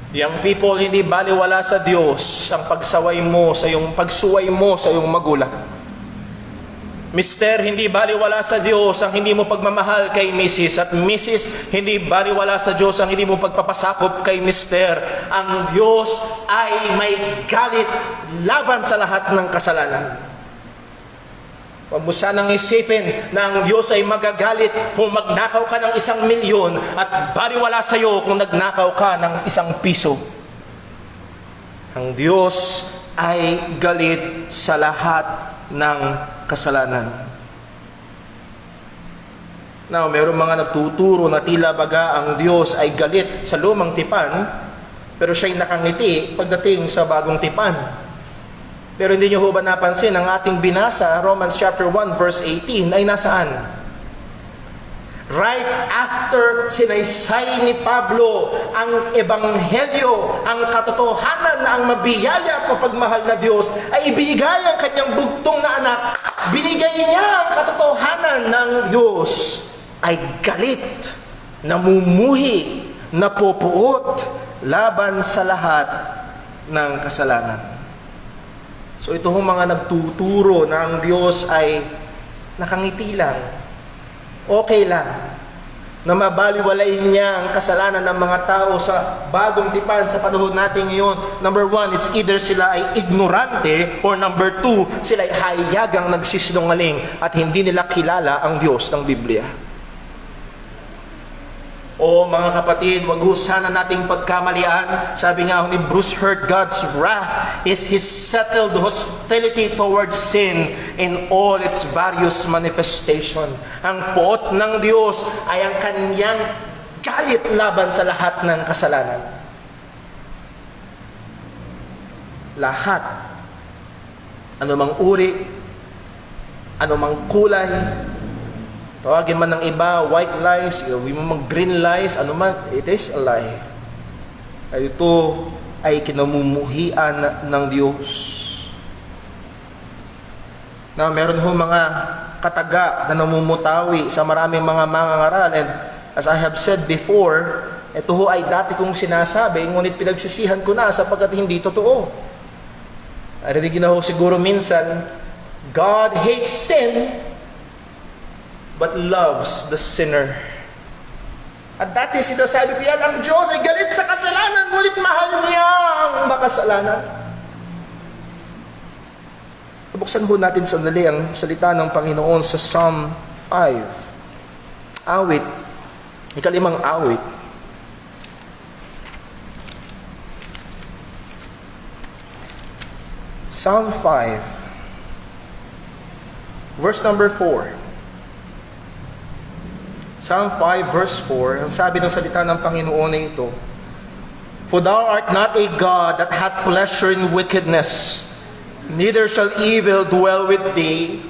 B: Young people, hindi baliwala sa Diyos ang pagsuway mo sa iyong magulang. Mister, hindi baliwala sa Diyos ang hindi mo pagmamahal kay Mrs. At Mrs., hindi baliwala sa Diyos ang hindi mo pagpapasakop kay Mister. Ang Diyos ay may galit laban sa lahat ng kasalanan. Huwag mo sanang isipin na ang Diyos ay magagalit kung magnakaw ka ng 1,000,000 at baliwala sa iyo kung nagnakaw ka ng 1 piso. Ang Diyos ay galit sa lahat ng kasalanan. Now, mayroong mga nagtuturo na tila baga ang Diyos ay galit sa lumang tipan, pero siya'y nakangiti pagdating sa bagong tipan. Pero hindi nyo ho ba napansin, ang ating binasa, Romans chapter 1 verse 18, ay nasaan? Right after sinaysay ni Pablo ang ebanghelyo, ang katotohanan na ang mabiyaya at mapagmahal na Diyos ay ibinigay ang kanyang bugtong na anak, binigay niya ang katotohanan ng Diyos, ay galit, namumuhi, napupuot laban sa lahat ng kasalanan. So ito hong mga nagtuturo na ang Diyos ay nakangiti lang, okay lang, na mabaliwalain niya ang kasalanan ng mga tao sa bagong tipan sa panahon natin ngayon. Number 1, it's either sila ay ignorante, or number 2, sila ay hayagang nagsisinungaling at hindi nila kilala ang Diyos ng Biblia. O mga kapatid, wag ho sana nating pagkamalian. Sabi nga ni Bruce Hurt, God's wrath is His settled hostility towards sin in all its various manifestation. Ang poot ng Diyos ay ang kanyang galit laban sa lahat ng kasalanan. Lahat. Anumang uri, anumang kulay, tawagin man ng iba, white lies, gawin mo mang green lies, ano man, it is a lie. Ay ito ay kinamumuhian ng Diyos. Na meron ho mga kataga na namumutawi sa maraming mga mangangaral. And as I have said before, ito ho ay dati kong sinasabi, ngunit pinagsisihan ko na sapagkat hindi totoo. Arinig na ho siguro minsan, God hates sin, but loves the sinner. At dati sinasabi ko yan, ang Diyos ay galit sa kasalanan, ngunit mahal niya ang makasalanan. Buksan ho natin sandali ang salita ng Panginoon sa Psalm 5. Awit, 5 awit. Psalm 5, verse number 4. Psalm 5 verse 4, ang sabi ng salita ng Panginoon na ito, For thou art not a God that hath pleasure in wickedness, neither shall evil dwell with thee.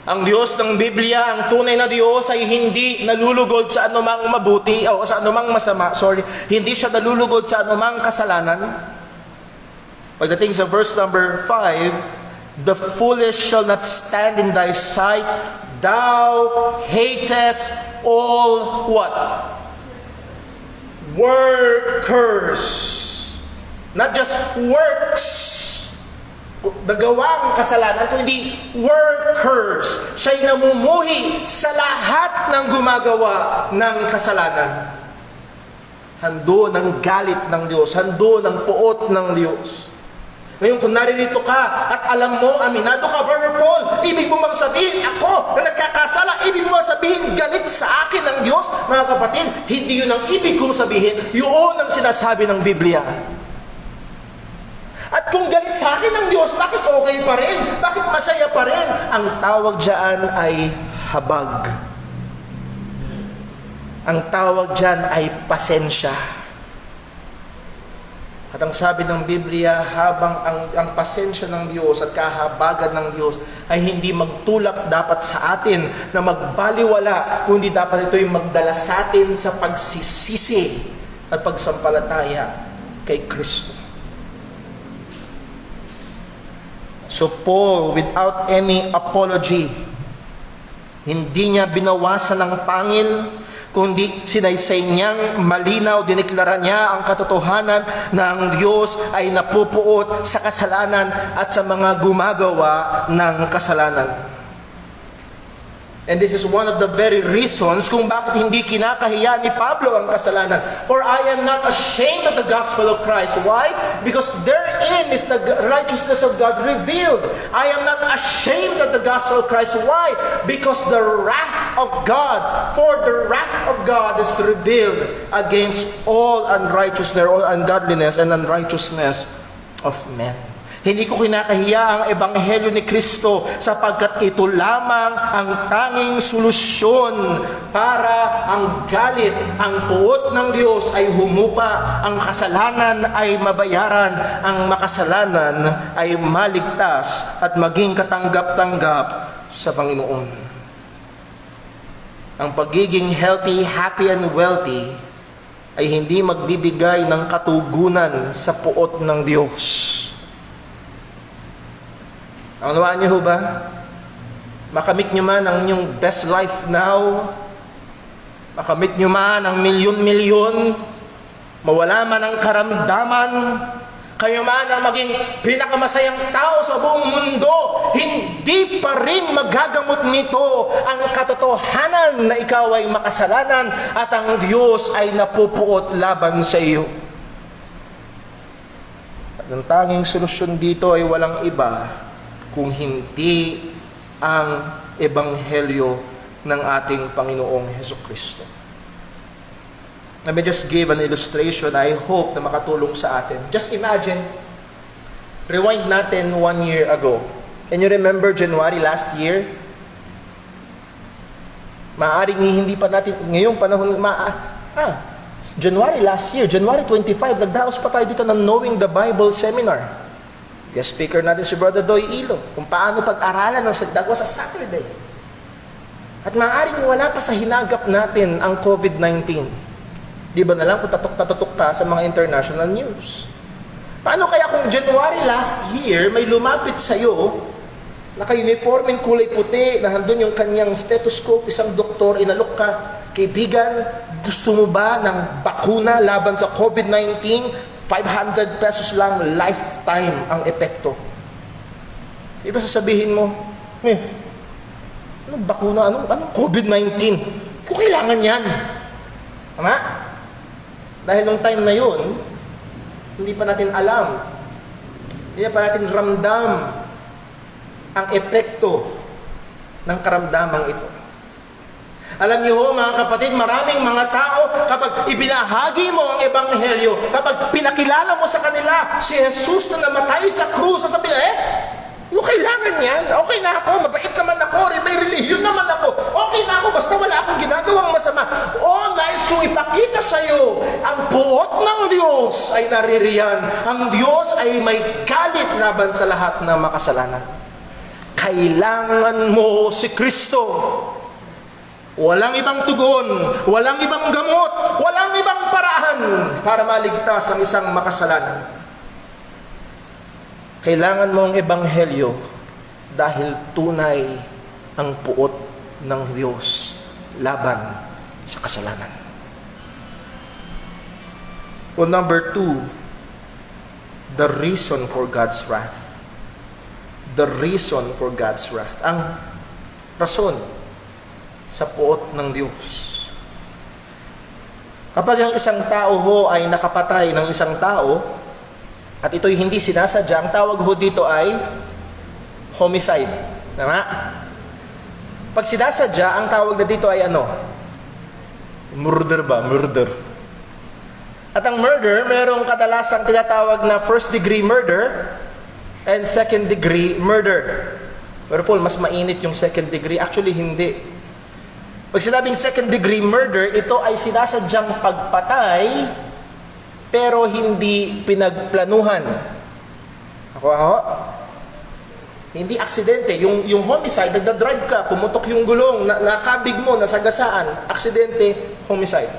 B: Ang Diyos ng Biblia, ang tunay na Diyos ay hindi nalulugod sa anumang mabuti o sa anumang masama. Hindi siya nalulugod sa anumang kasalanan. Pagdating sa verse number 5, The foolish shall not stand in thy sight, thou hatest all what? Workers. Not just works. Nagawang kasalanan, kundi workers. Siya'y namumuhi sa lahat ng gumagawa ng kasalanan. Hando ng galit ng Diyos, hando ng puot ng Diyos. Ngayon, kung naririto ka at alam mo, aminado ka, Brother Paul, ibig mo bang sabihin, ako na nagkakasala, ibig mo bang sabihin, galit sa akin ng Diyos? Mga kapatid, hindi yun ang ibig kong sabihin, yun ang sinasabi ng Biblia. At kung galit sa akin ng Diyos, bakit okay pa rin? Bakit masaya pa rin? Ang tawag dyan ay habag. Ang tawag dyan ay pasensya. At ang sabi ng Biblia, habang ang pasensya ng Diyos at kahabagan ng Diyos ay hindi magtulak dapat sa atin na magbaliwala, kundi dapat ito'y magdala sa atin sa pagsisisi at pagsampalataya kay Kristo. So Paul, without any apology, hindi niya binawasan ng pangil, kundi sinaysay niyang malinaw, diniklara niya ang katotohanan na ang Diyos ay napupuot sa kasalanan at sa mga gumagawa ng kasalanan. And this is one of the very reasons kung bakit hindi kinakahiya ni Pablo ang kasalanan. For I am not ashamed of the gospel of Christ. Why? Because therein is the righteousness of God revealed. I am not ashamed of the gospel of Christ. Why? Because the wrath of God, for the wrath of God is revealed against all unrighteousness, all ungodliness and unrighteousness of men. Hindi ko kinakahiya ang ebanghelyo ni Kristo sapagkat ito lamang ang tanging solusyon para ang galit, ang puot ng Diyos ay humupa, ang kasalanan ay mabayaran, ang makasalanan ay maligtas at maging katanggap-tanggap sa Panginoon. Ang pagiging healthy, happy, and wealthy ay hindi magbibigay ng katugunan sa puot ng Diyos. Naunawaan niyo ba? Makamit niyo man ang inyong best life now, makamit niyo man ang milyon-milyon, mawala man ang karamdaman, kayo man ang maging pinakamasayang tao sa buong mundo, hindi pa rin magagamot nito ang katotohanan na ikaw ay makasalanan at ang Diyos ay napupuot laban sa iyo. At ang tanging solusyon dito ay walang iba kung hindi ang ebanghelyo ng ating Panginoong Hesukristo. Let me just give an illustration. I hope na makatulong sa atin. Just imagine, rewind natin 1 year ago. Can you remember January last year? Maaring hindi pa natin, ngayong panahon, January last year, January 25, nagdaos pa tayo dito ng Knowing the Bible Seminar. Guest speaker natin si Brother Doy Ilo, kung paano pag-aralan ng Sagdagwa sa Saturday. At maaaring wala pa sa hinagap natin ang COVID-19. Di ba na lang kung tatok ka sa mga international news? Paano kaya kung January last year, may lumapit sa'yo, naka-uniforming kulay puti, na handun yung kanyang stethoscope, isang doktor, inalok ka, kaibigan, gusto mo ba ng bakuna laban sa COVID-19? 500 pesos lang, lifetime ang epekto. Iba sasabihin mo, anong bakuna, anong COVID-19? Kung kailangan yan. Tama? Dahil nung time na yun, hindi pa natin alam, hindi pa natin ramdam ang epekto ng karamdamang ito. Alam niyo ho, mga kapatid, maraming mga tao, kapag ibinahagi mo ang ebanghelyo, kapag pinakilala mo sa kanila si Jesus na namatay sa krus, sasabihin, yung kailangan yan, okay na ako, mabait naman ako, may religion naman ako, okay na ako, basta wala akong ginagawang masama. Nais kong ipakita sa iyo, ang puot ng Diyos ay naririyan. Ang Diyos ay may galit laban sa lahat ng makasalanan. Kailangan mo si Kristo. Walang ibang tugon, walang ibang gamot, walang ibang paraan para maligtas ang isang makasalanan. Kailangan mo ang ebanghelyo dahil tunay ang puot ng Diyos laban sa kasalanan. Well, number 2, the reason for God's wrath. The reason for God's wrath. Ang rason sa puot ng Diyos. Kapag ang isang tao ho ay nakapatay ng isang tao, at ito'y hindi sinasadya, ang tawag ho dito ay homicide. Tama? Pag sinasadya, ang tawag na dito ay ano? Murder ba? Murder. At ang murder, mayroong kadalasang tinatawag na first degree murder and second degree murder. Pero Paul, mas mainit yung second degree. Actually, hindi. Pag sinabing second degree murder, ito ay sinasadyang pagpatay pero hindi pinagplanuhan. Ako? Hindi aksidente. Yung homicide, nagdadrive ka, pumutok yung gulong, nakabig mo, nasagasaan, aksidente, homicide.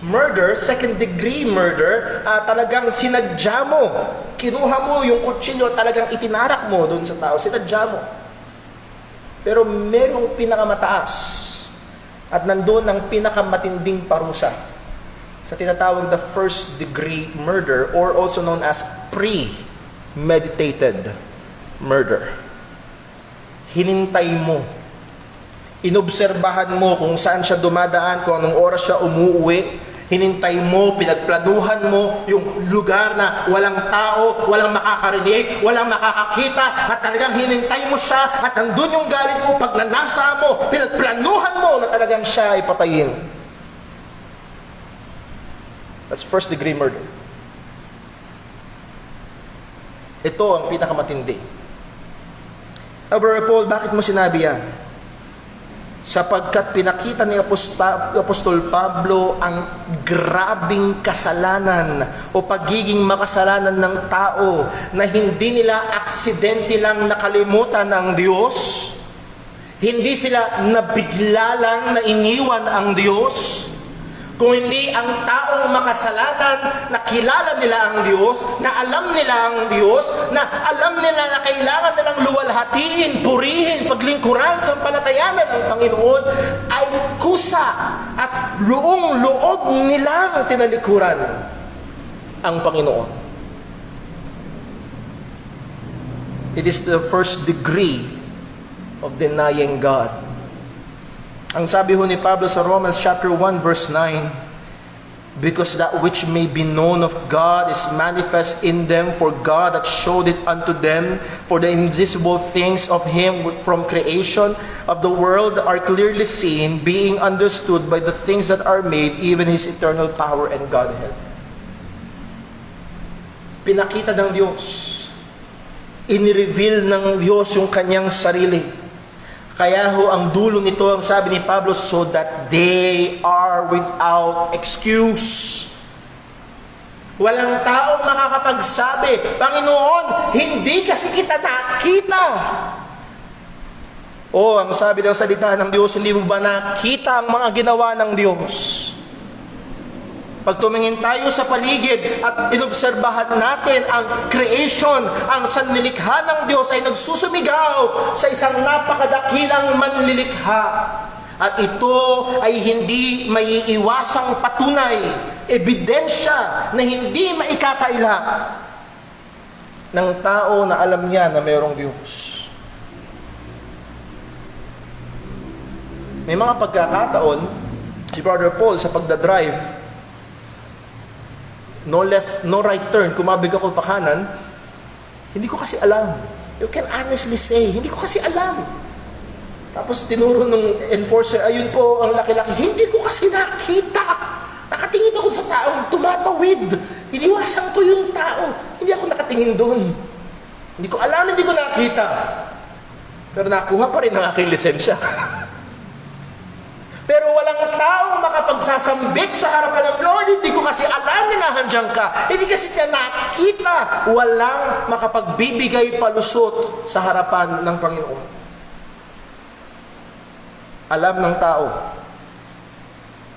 B: Murder, second degree murder, talagang sinadya mo. Kinuha mo yung kutsilyo, talagang itinarak mo doon sa tao, sinadya mo. Pero merong pinakamataas at nandoon ang pinakamatinding parusa sa tinatawag na first degree murder or also known as premeditated murder. Hinintay mo Inobserbahan mo kung saan siya dumadaan, kung anong oras siya umuuwi. Hinintay mo, pinagplanuhan mo yung lugar na walang tao, walang makakarinig, walang makakakita, at talagang hinintay mo siya, at nandun yung galit mo, pag nanasa mo, pinagplanuhan mo na talagang siya ay patayin. That's first degree murder. Ito ang pinakamatindi. Brother Paul, bakit mo sinabi yan? Sapagkat pinakita ni Apostol Pablo ang grabing kasalanan o pagiging makasalanan ng tao na hindi nila aksidente lang nakalimutan ang Diyos, hindi sila nabigla lang na iniwan ang Diyos, kung hindi ang taong makasalanan na kilala nila ang Diyos, na alam nila ang Diyos, na alam nila na kailangan nilang luwalhatiin, purihin, paglingkuran, sampalatayanan ng Panginoon, ay kusa at luong loob nilang tinalikuran ang Panginoon. It is the first degree of denying God. Ang sabi ho ni Pablo sa Romans chapter 1 verse 9, because that which may be known of God is manifest in them, for God hath showed it unto them, for the invisible things of Him from creation of the world are clearly seen, being understood by the things that are made, even His eternal power and Godhead. Pinakita ng Diyos, inireveal ng Diyos yung kanyang sarili. Kaya ho, ang dulo nito, ang sabi ni Pablo, so that they are without excuse. Walang taong makakapagsabi, Panginoon, hindi kasi kita nakita. Ang sabi ng salita ng Diyos, hindi mo ba nakita ang mga ginawa ng Diyos? Pag tumingin tayo sa paligid at inobserbahan natin ang creation, ang sanlilikha ng Diyos ay nagsusumigaw sa isang napakadakilang manlilikha. At ito ay hindi maiiwasang patunay, ebidensya na hindi maikakaila ng tao na alam niya na mayroong Diyos. May mga pagkakataon, si Brother Paul sa pagdadrive, no left, no right turn, kumabig ako pa kanan, hindi ko kasi alam. You can honestly say, hindi ko kasi alam. Tapos tinuro ng enforcer, ayun po ang laki-laki, hindi ko kasi nakita. Nakatingin ako sa taong tumatawid. Hiniwasan ko yung tao. Hindi ako nakatingin doon. Hindi ko alam, hindi ko nakita. Pero nakuha pa rin ang aking lisensya. Pero walang taong makapagsasambit sa harapan ng Lord. Hindi ko kasi alam na nandiyan ka. Hindi kasi siya nakita. Walang makapagbibigay palusot sa harapan ng Panginoon. Alam ng tao.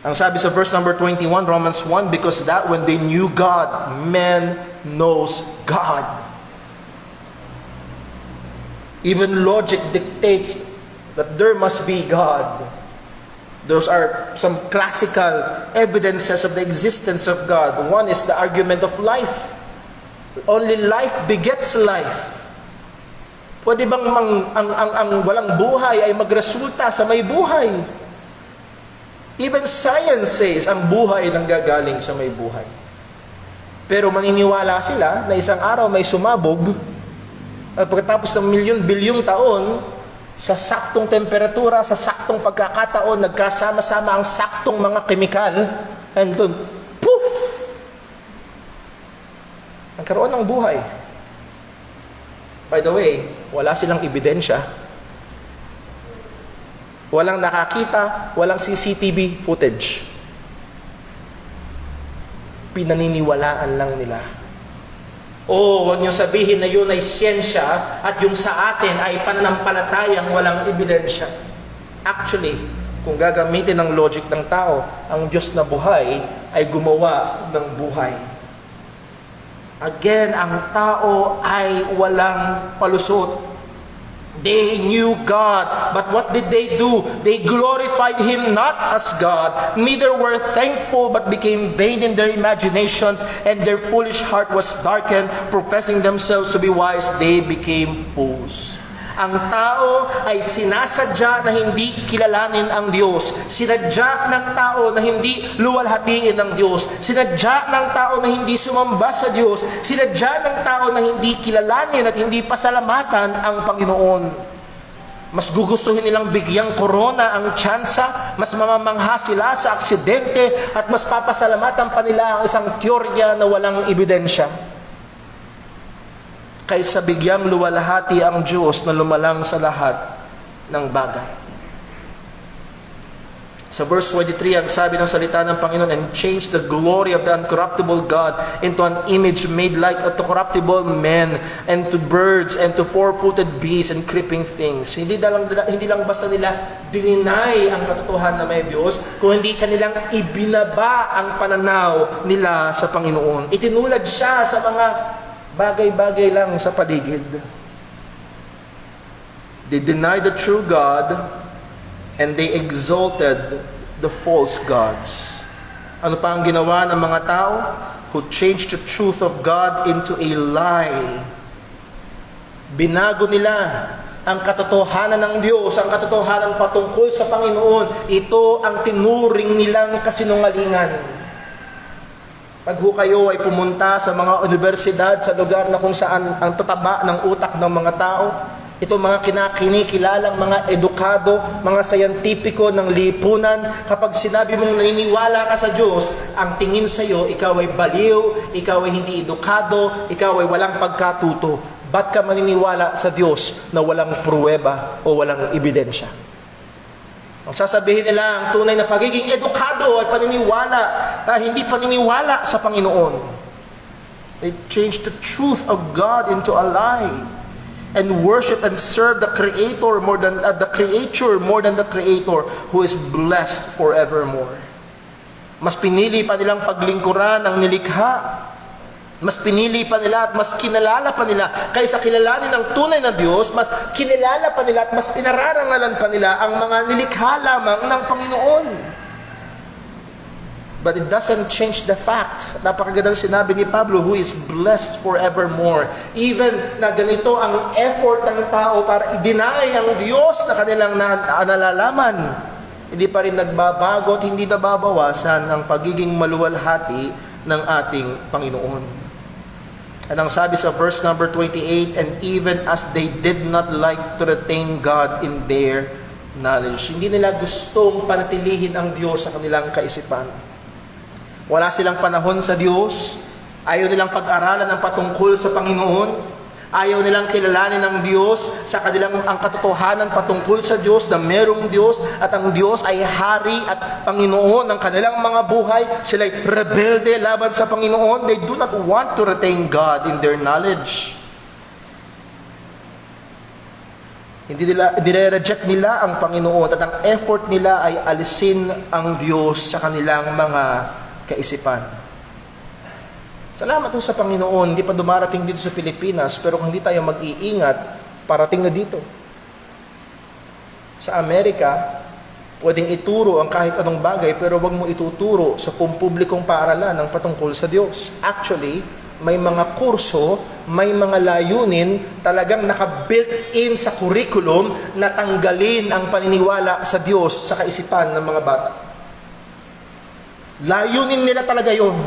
B: Ang sabi sa verse number 21, Romans 1, because that when they knew God, man knows God. Even logic dictates that there must be God. Those are some classical evidences of the existence of God. One is the argument of life. Only life begets life. Pwede bang ang walang buhay ay magresulta sa may buhay? Even science says ang buhay nanggagaling sa may buhay. Pero maniniwala sila na isang araw may sumabog at pagkatapos ng milyon-bilyong taon, sa saktong temperatura, sa saktong pagkakataon, nagkasama-sama ang saktong mga kemikal, and boom, poof! Nagkaroon ng buhay. By the way, wala silang ebidensya. Walang nakakita, walang CCTV footage. Pinaniniwalaan lang nila. Huwag niyo sabihin na yun ay siyensya at yung sa atin ay pananampalatayang walang ebidensya. Actually, kung gagamitin ang logic ng tao, ang Diyos na buhay ay gumawa ng buhay. Again, ang tao ay walang palusot. They knew God, but what did they do? They glorified Him not as God, neither were thankful, but became vain in their imaginations, and their foolish heart was darkened, professing themselves to be wise, they became fools. Ang tao ay sinasadya na hindi kilalanin ang Diyos. Sinadya ng tao na hindi luwalhatiin ng Diyos. Sinadya ng tao na hindi sumamba sa Diyos. Sinadya ng tao na hindi kilalanin at hindi pasalamatan ang Panginoon. Mas gugustuhin nilang bigyang korona ang tsansa, mas mamamangha sila sa aksidente, at mas papasalamatan pa nila ang isang teorya na walang ebidensya, kaysa bigyang luwalhati ang Diyos na lumalang sa lahat ng bagay. Sa verse 23, ang sabi ng salita ng Panginoon, and change the glory of the uncorruptible God into an image made like to corruptible men, and to birds, and to four-footed beasts, and creeping things. Hindi lang basta nila dininay ang katotohanan na may Diyos, kung hindi kanilang ibinaba ang pananaw nila sa Panginoon. Itinulad siya sa mga bagay-bagay lang sa paligid. They denied the true God, and they exalted the false gods. Ano pa ang ginawa ng mga tao? Who changed the truth of God into a lie. Binago nila ang katotohanan ng Diyos, ang katotohanan patungkol sa Panginoon. Ito ang tinuring nilang kasinungalingan. Pag kayo ay pumunta sa mga universidad, sa lugar na kung saan ang tataba ng utak ng mga tao, ito mga kinikilalang mga edukado, mga sayantipiko ng lipunan, kapag sinabi mong naniniwala ka sa Diyos, ang tingin sa iyo, ikaw ay baliw, ikaw ay hindi edukado, ikaw ay walang pagkatuto. Ba't ka maniniwala sa Diyos na walang pruweba o walang ebidensya? Ang sasabihin nila, ang tunay na pagiging edukado ay paniniwala, hindi paniniwala sa Panginoon. They changed the truth of God into a lie, and worship and serve the Creator more than the Creature more than the Creator, who is blessed forevermore. Mas pinili pa nilang paglingkuran ang nilikha. Mas pinili pa nila at mas kinalala pa nila kaysa kilalanin ang tunay na Diyos. Mas kinalala pa nila at mas pinararangalan pa nila ang mga nilikha lamang ng Panginoon. But it doesn't change the fact. Napakagandang sinabi ni Pablo, who is blessed forevermore. Even na ganito ang effort ng tao para i-deny ang Diyos na kanilang nalalaman, hindi pa rin nagbabago at hindi nababawasan ang pagiging maluwalhati ng ating Panginoon. At ang sabi sa verse number 28, and even as they did not like to retain God in their knowledge. Hindi nila gustong panatilihin ang Diyos sa kanilang kaisipan. Wala silang panahon sa Diyos. Ayaw nilang pag-aralan ang patungkol sa Panginoon. Ayaw nilang kilalanin ang Diyos sa kanilang ang katotohanan patungkol sa Diyos, na merong Diyos at ang Diyos ay hari at Panginoon ng kanilang mga buhay. Sila'y rebelde laban sa Panginoon. They do not want to retain God in their knowledge. Hindi nire-reject nila ang Panginoon at ang effort nila ay alisin ang Diyos sa kanilang mga kaisipan. Salamat po sa Panginoon, hindi pa dumarating dito sa Pilipinas, pero kung hindi tayo mag-iingat, parating na dito. Sa Amerika, pwedeng ituro ang kahit anong bagay, pero wag mo ituturo sa pampublikong paaralan ng patungkol sa Diyos. Actually, may mga kurso, may mga layunin talagang naka-built in sa curriculum na tanggalin ang paniniwala sa Diyos sa kaisipan ng mga bata. Layunin nila talaga yun.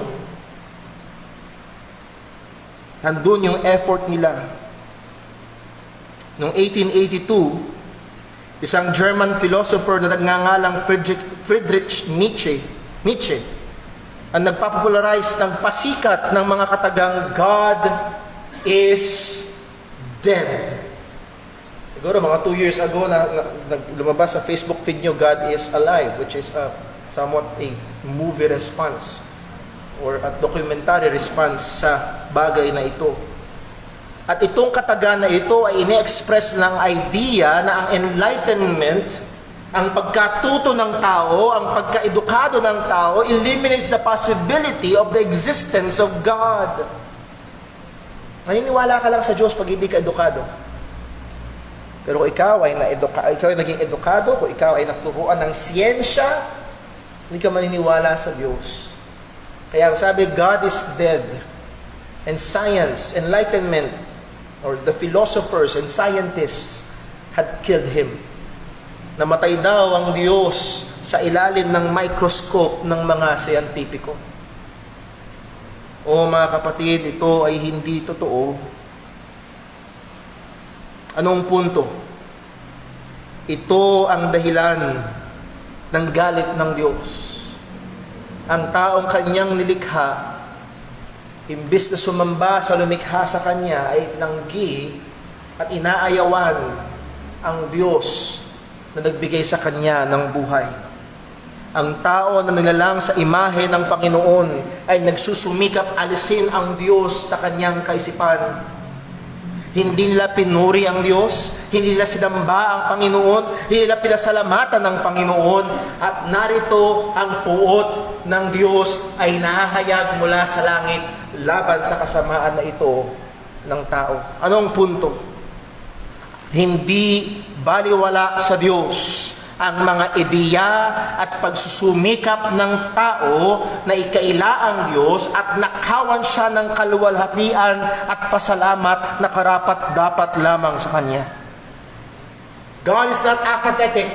B: Nandun yung effort nila. Noong 1882, isang German philosopher na nagngangalang Friedrich Nietzsche ang nagpapopularize ng pasikat ng mga katagang God is dead. Siguro mga 2 years ago lumabas sa Facebook feed nyo, God is alive, which is somewhat a movie response or a documentary response sa bagay na ito. At itong kataga na ito ay ine-express ng idea na ang enlightenment, ang pagkatuto ng tao, ang pagkaedukado ng tao, eliminates the possibility of the existence of God. Naniniwala ka lang sa Diyos pag hindi ka edukado. Pero kung ikaw ay naging edukado, kung ikaw ay naturuan ng siyensya, hindi ka maniniwala sa Diyos. Kaya ang sabi, God is dead. And science, enlightenment, or the philosophers and scientists had killed him. Namatay daw ang Diyos sa ilalim ng microscope ng mga siyentipiko. O mga kapatid, ito ay hindi totoo. Anong punto? Ito ang dahilan ng galit ng Diyos. Ang taong kanyang nilikha, imbis na sumamba sa lumikha sa kanya, ay tinanggi at inaayawan ang Diyos na nagbigay sa kanya ng buhay. Ang tao na nilalang sa imahe ng Panginoon ay nagsusumikap alisin ang Diyos sa kanyang kaisipan. Hindi nila pinuri ang Diyos, hindi nila sinamba ang Panginoon, hindi nila pinasalamatan ng Panginoon, at narito ang puot ng Diyos ay nahahayag mula sa langit laban sa kasamaan na ito ng tao. Anong punto? Hindi baliwala sa Diyos ang mga ideya at pagsusumikap ng tao na ikaila ang Diyos at nakawan siya ng kaluwalhatian at pasalamat na karapat-dapat lamang sa Kanya. God is not apathetic.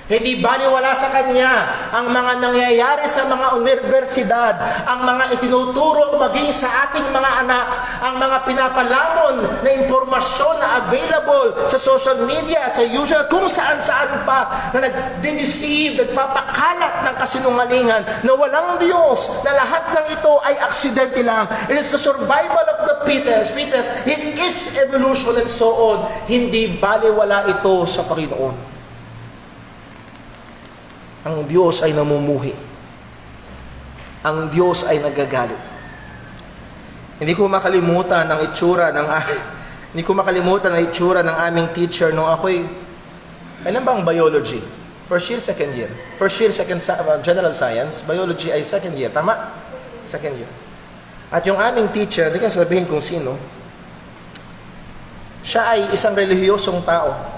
B: Hindi baliwala sa Kanya ang mga nangyayari sa mga universidad, ang mga itinuturo maging sa ating mga anak, ang mga pinapalamon na impormasyon na available sa social media at sa usual kung saan-saan pa na nagdi-deceive, nagpapakalat ng kasinungalingan na walang Diyos, na lahat ng ito ay aksidente lang. It is the survival of the fittest. It is evolution and so on. Hindi baliwala ito sa Panginoon. Ang Diyos ay namumuhi. Ang Diyos ay nagagalit. Hindi ko makalimutan ang itsura ng aming teacher nung ako'y kailan bang biology? First year, second year. First year, general science. Biology ay second year. Tama? Second year. At yung aming teacher, di ka sabihin kung sino, siya ay isang relihiyosong tao.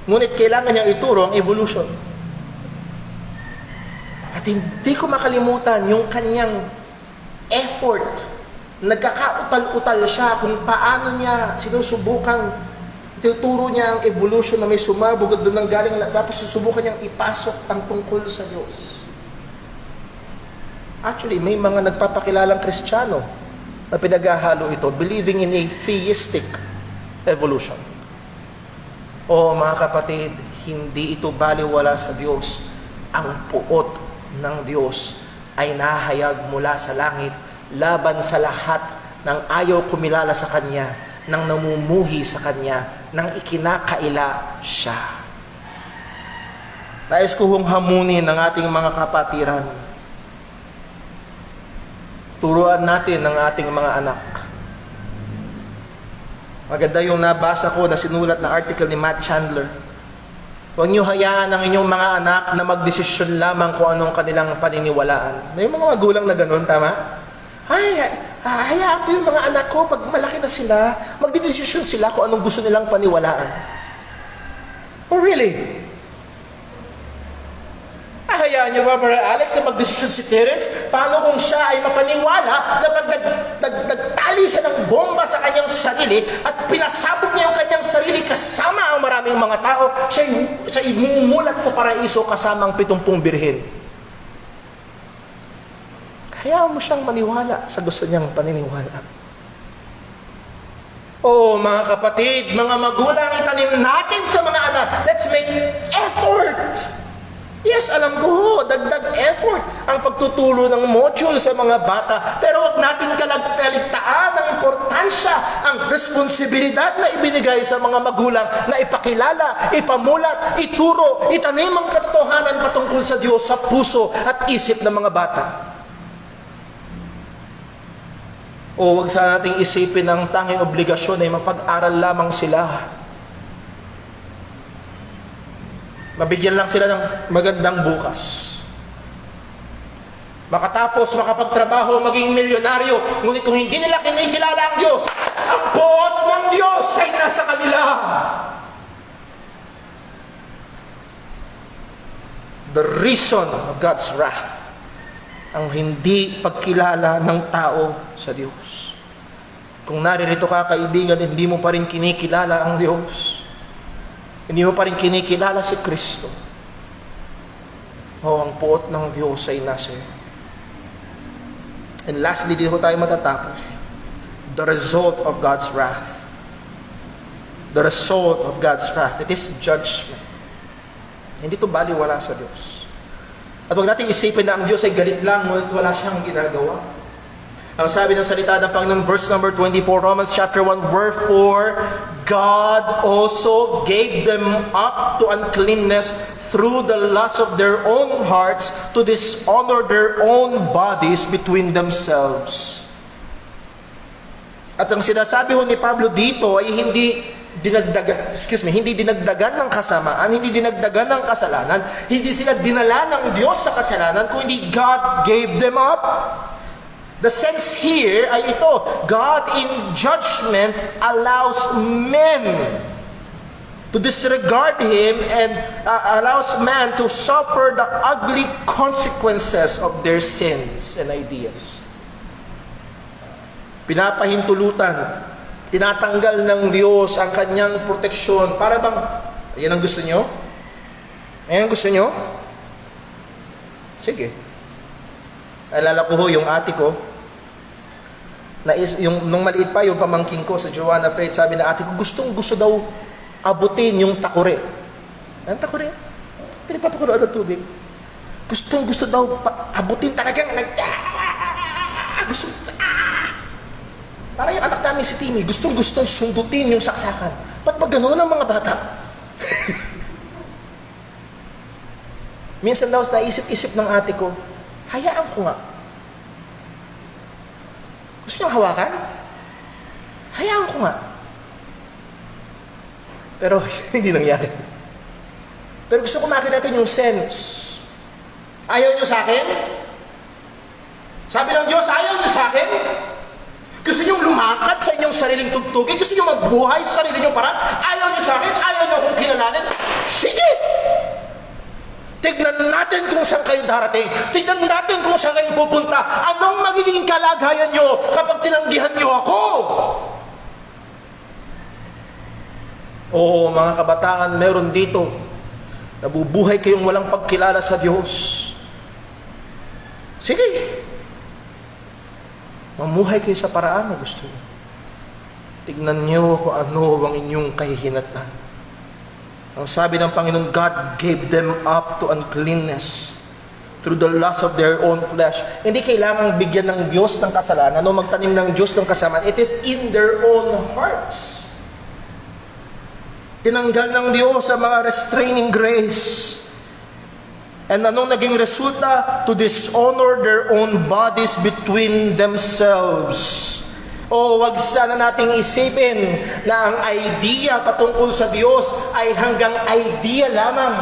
B: Ngunit kailangan niyang ituro ang evolution. At hindi ko makalimutan yung kanyang effort. Nagkakautal-utal siya kung paano niya sinusubukang ituturo niya ang evolution na may sumabog at doon nang galing, tapos susubukan niyang ipasok ang tungkol sa Diyos. Actually, may mga nagpapakilalang Kristiyano na pinaghahalo ito, believing in a theistic evolution. O mga kapatid, hindi ito baliwala sa Diyos. Ang puot ng Diyos ay nahayag mula sa langit laban sa lahat ng ayaw kumilala sa Kanya, ng namumuhi sa Kanya, ng ikinakaila siya. Nais ko hong hamunin ng ating mga kapatiran. Turuan natin ng ating mga anak. Maganda yung nabasa ko na sinulat na article ni Matt Chandler. Huwag niyo hayaan ang inyong mga anak na magdesisyon lamang kung anong kanilang paniniwalaan. May mga magulang na ganun, tama? Hayaan ko yung mga anak ko, pag malaki na sila, magdedesisyon sila kung anong gusto nilang paniwalaan. Oh, really? Hayaan niyo ba, Brother Alex, na magdesisyon si Terence? Paano kung siya ay mapaniwala na pag nagtali siya ng bomba sa kanyang sarili at pinasabog niya yung kanyang sarili kasama ang maraming mga tao, siya imumulat sa paraiso kasama ang 70 birhen. Hayaan mo siyang maniwala sa gusto niyang paniniwala. Oh, mga kapatid, mga magulang, itanim natin sa mga anak. Let's make effort. Yes, alam ko ho, dagdag effort ang pagtuturo ng module sa mga bata. Pero wag natin kaligtaan ang importansya, ang responsibilidad na ibinigay sa mga magulang na ipakilala, ipamulat, ituro, itanim ang katotohanan patungkol sa Diyos sa puso at isip ng mga bata. O wag sa nating isipin ang tanging obligasyon ay mapag-aral lamang sila. Mabigyan lang sila ng magandang bukas. Makatapos, makapagtrabaho, maging milyonaryo. Ngunit kung hindi nila kinikilala ang Diyos, ang puot ng Diyos ay nasa kanila. The reason of God's wrath, ang hindi pagkilala ng tao sa Diyos. Kung naririto ka, kaibigan, hindi mo pa rin kinikilala ang Diyos. Hindi mo pa rin kinikilala si Kristo. Ang puot ng Diyos ay nasa iyo. And lastly, dito tayo matatapos. The result of God's wrath. The result of God's wrath. It is judgment. Hindi ito baliwala sa Diyos. At huwag natin isipin na ang Diyos ay galit lang, wala siyang ginagawa. Ang sabi ng salita ng Panginoon, verse number 24, Romans chapter 1, verse 4, God also gave them up to uncleanness through the lust of their own hearts to dishonor their own bodies between themselves. At ang sinasabi ho ni Pablo dito ay hindi dinagdagan ng kasamaan, hindi dinagdagan ng kasalanan, hindi sila dinala ng Diyos sa kasalanan, kundi God gave them up. The sense here ay ito, God in judgment allows men to disregard Him and allows man to suffer the ugly consequences of their sins and ideas. Pinapahintulutan, tinatanggal ng Diyos ang kanyang proteksyon. Para bang, yan ang gusto nyo? Yan ang gusto nyo? Sige. Alala ko ho yung ate ko, nung maliit pa yung pamangking ko sa Joanna Faith, sabi na ate ko, gusto daw abutin yung takore. Ang takore? Pinapapakuloan ng tubig. Gusto daw abutin talagang gusto. Para yung anak namin si Timmy, gustong sundutin yung saksakan. Ba't ba gano'n ang mga bata? Minsan daw naisip-isip ng ate ko, hayaan ko nga. Gusto niyang hawakan? Hayaan ko nga. Pero hindi nangyari. Pero gusto ko makita natin yung sense. Ayaw niyo sa akin? Sabi ng Diyos, ayaw niyo sa akin? Gusto niyo lumakad sa inyong sariling tugtugin? Gusto niyo magbuhay sa sarili niyo parang? Ayaw niyo sa akin? Ayaw niyo akong kilalanin? Sige! Tignan natin kung saan kayo darating. Tignan natin kung saan kayo pupunta. Anong magiging kalagayan nyo kapag tinanggihan nyo ako? Oo, mga kabataan, meron dito. Nabubuhay kayong walang pagkilala sa Diyos. Sige. Mamuhay kayo sa paraan na gusto nyo. Tignan nyo kung ano ang inyong kahihinatnan. Ang sabi ng Panginoon, God gave them up to uncleanness through the lust of their own flesh. Hindi kailangang bigyan ng Diyos ng kasalanan o magtanim ng Diyos ng kasamaan. It is in their own hearts. Tinanggal ng Diyos ang mga restraining grace. And anong naging resulta? To dishonor their own bodies between themselves. O wag sana nating isipin na ang idea patungkol sa Diyos ay hanggang idea lamang.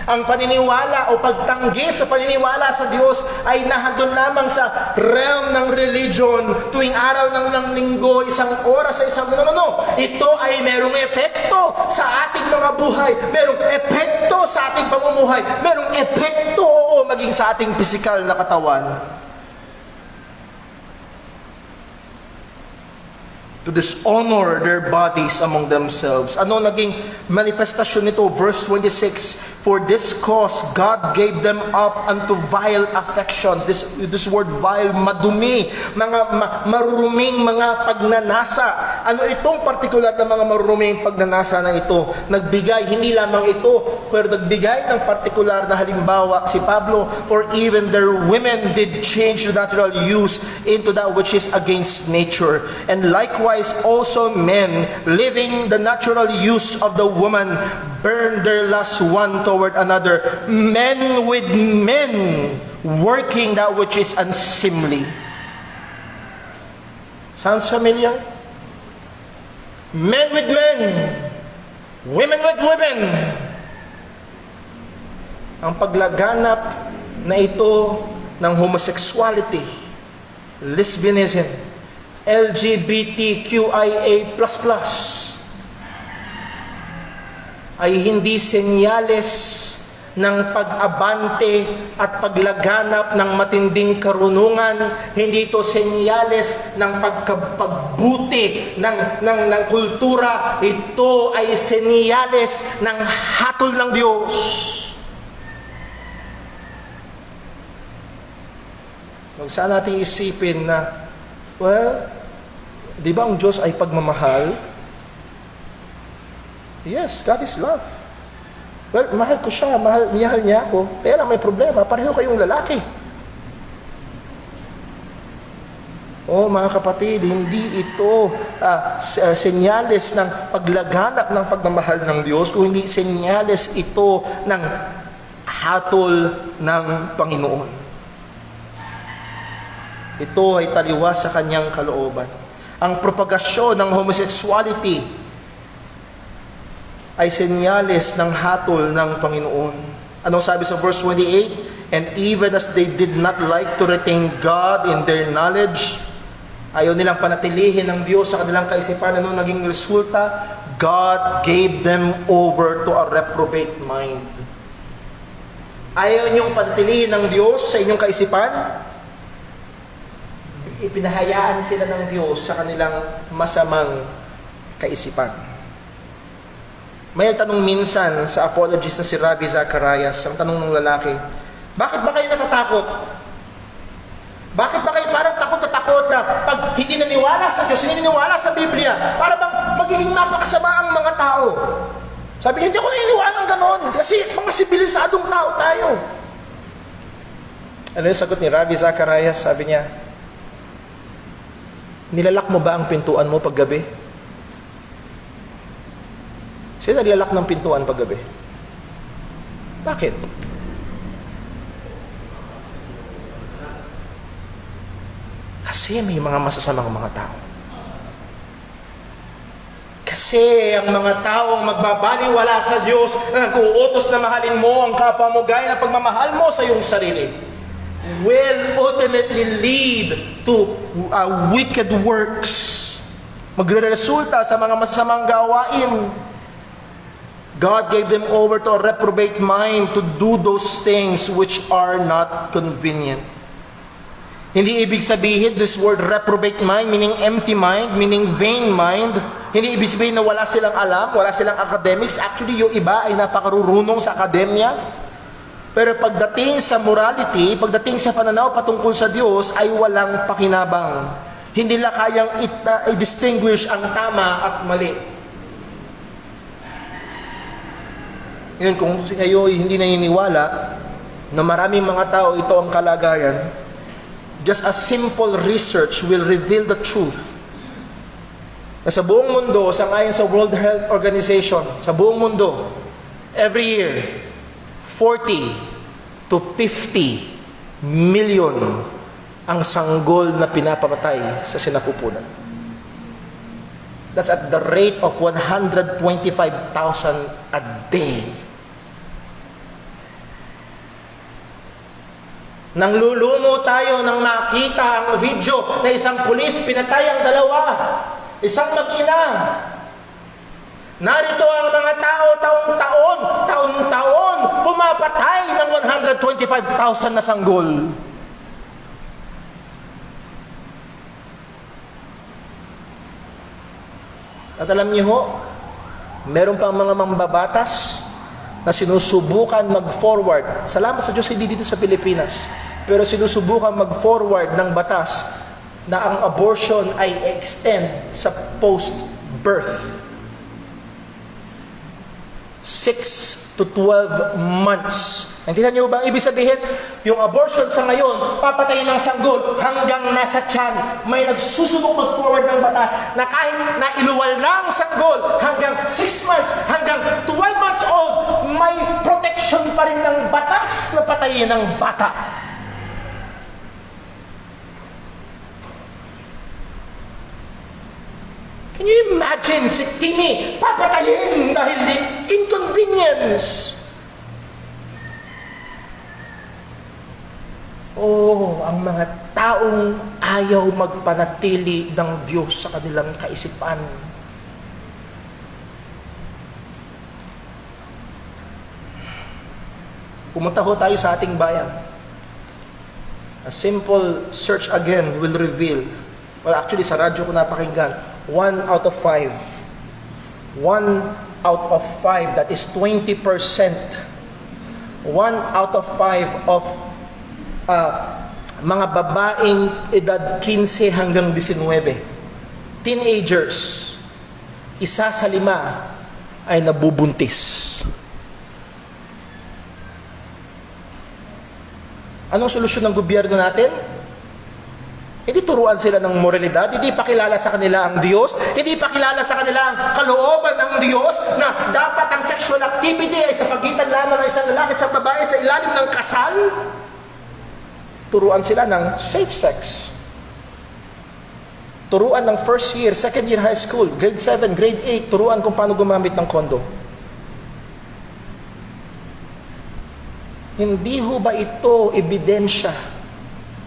B: Ang paniniwala o pagtanggi sa paniniwala sa Diyos ay nahadon lamang sa realm ng religion tuwing araw ng linggo, isang oras sa isang no. Ito ay merong epekto sa ating mga buhay, merong epekto sa ating pamumuhay, merong epekto maging sa ating pisikal na katawan. To dishonor their bodies among themselves. Ano naging manifestasyon nito? Verse 26, for this cause God gave them up unto vile affections. This word vile, madumi, mga maruruming mga pagnanasa. Ano itong partikular na mga maruruming pagnanasa na ito? Nagbigay, hindi lamang ito, pero nagbigay ng partikular na halimbawa si Pablo, for even their women did change the natural use into that which is against nature. And likewise, also men, living the natural use of the woman, burn their lust one toward another, men with men, working that which is unseemly. Sounds familiar? Men with men, women with women. Ang paglaganap na ito ng homosexuality, lesbianism, LGBTQIA++, ay hindi senyales ng pag-abante at paglaganap ng matinding karunungan. Hindi ito senyales ng pagbuti ng kultura. Ito ay senyales ng hatol ng Diyos. Huwag sana natin isipin na, well, di ba ang Diyos ay pagmamahal? Yes, God is love. Well, mahal ko siya, mahal niya ako. Kaya lang may problema, pareho kayong lalaki. Oh, mga kapatid, hindi ito senyales ng paglaganap ng pagmamahal ng Diyos, kundi senyales ito ng hatol ng Panginoon. Ito ay taliwas sa kanyang kalooban. Ang propagasyon ng homosexuality ay senyales ng hatol ng Panginoon. Anong sabi sa verse 28? And even as they did not like to retain God in their knowledge, ayaw nilang panatilihin ng Diyos sa kanilang kaisipan. Ano naging resulta? God gave them over to a reprobate mind. Ayaw niyong panatilihin ng Diyos sa inyong kaisipan? Ipinahayaan sila ng Diyos sa kanilang masamang kaisipan. May tanong minsan sa apologist na si Ravi Zacharias, ang tanong ng lalaki, bakit ba kayo natatakot? Bakit ba kayo parang takot na pag hindi naniwala sa Diyos, hindi naniwala sa Biblia, para bang magiging napakasama ang mga tao? Sabi niya, hindi ko naniwala ng ganon, kasi mga sibilisadong tao tayo. Ano yung sagot ni Ravi Zacharias? Sabi niya, nilalak mo ba ang pintuan mo paggabi? Sino nilalak ng pintuan paggabi? Bakit? Kasi may mga masasamang mga tao. Kasi ang mga taong magbabaliwala sa Diyos na nag-uutos na mahalin mo ang kapwa mo gaya ng pagmamahal mo sa iyong sarili will ultimately lead to wicked works. Magre-resulta sa mga masasamang gawain. God gave them over to a reprobate mind to do those things which are not convenient. Hindi ibig sabihin this word reprobate mind, meaning empty mind, meaning vain mind. Hindi ibig sabihin na wala silang alam, wala silang academics. Actually, yung iba ay napakarurunong sa akademya. Pero pagdating sa morality, pagdating sa pananaw patungkol sa Diyos, ay walang pakinabang. Hindi nila kayang i-distinguish ang tama at mali. Yun, kung kayo hindi naniniwala na maraming mga tao ito ang kalagayan, just a simple research will reveal the truth. Na sa buong mundo, sangayon sa World Health Organization, sa buong mundo, every year, 40 to 50 million ang sanggol na pinapapatay sa sinapupunan. That's at the rate of 125,000 a day. Nang lulumo tayo nang makita ang video na isang pulis pinatay ang dalawa, isang mag-ina. Narito ang mga tao taon-taon pumapatay ng 125,000 na sanggol. At alam niyo ho, meron pang mga mambabatas na sinusubukan mag-forward. Salamat sa Diyos, hindi dito sa Pilipinas. Pero sinusubukan mag-forward ng batas na ang abortion ay extend sa post-birth. 6 to 12 months. Naintindihan niyo ba ang ibig sabihin? Yung abortion sa ngayon, papatayin ng sanggol hanggang nasa tiyan. May nagsusubok mag-forward ng batas na kahit nailuwal na ang sanggol hanggang 6 months, hanggang 12 months old, may protection pa rin ng batas na patayin ng bata. Can you imagine si Timmy papatayin dahil di inconvenience? Oh, ang mga taong ayaw magpanatili ng Diyos sa kanilang kaisipan. Pumunta ho tayo sa ating bayan. A simple search again will reveal, well actually sa radyo ko napakinggan, 1 out of 5. 1 out of 5, that is 20%. 1 out of 5 of mga babaeng edad 15 hanggang 19. Teenagers, 1 sa 5 ay nabubuntis. Anong solusyon ng gobyerno natin? Hindi turuan sila ng moralidad, hindi pakilala sa kanila ang Diyos, hindi pakilala sa kanila ang kalooban ng Diyos na dapat ang sexual activity ay sa pagitan lamang ng isang lalaki at isang babae sa ilalim ng kasal. Turuan sila ng safe sex. Turuan ng first year, second year high school, grade 7, grade 8, turuan kung paano gumamit ng kondom. Hindi ho ba ito ebidensya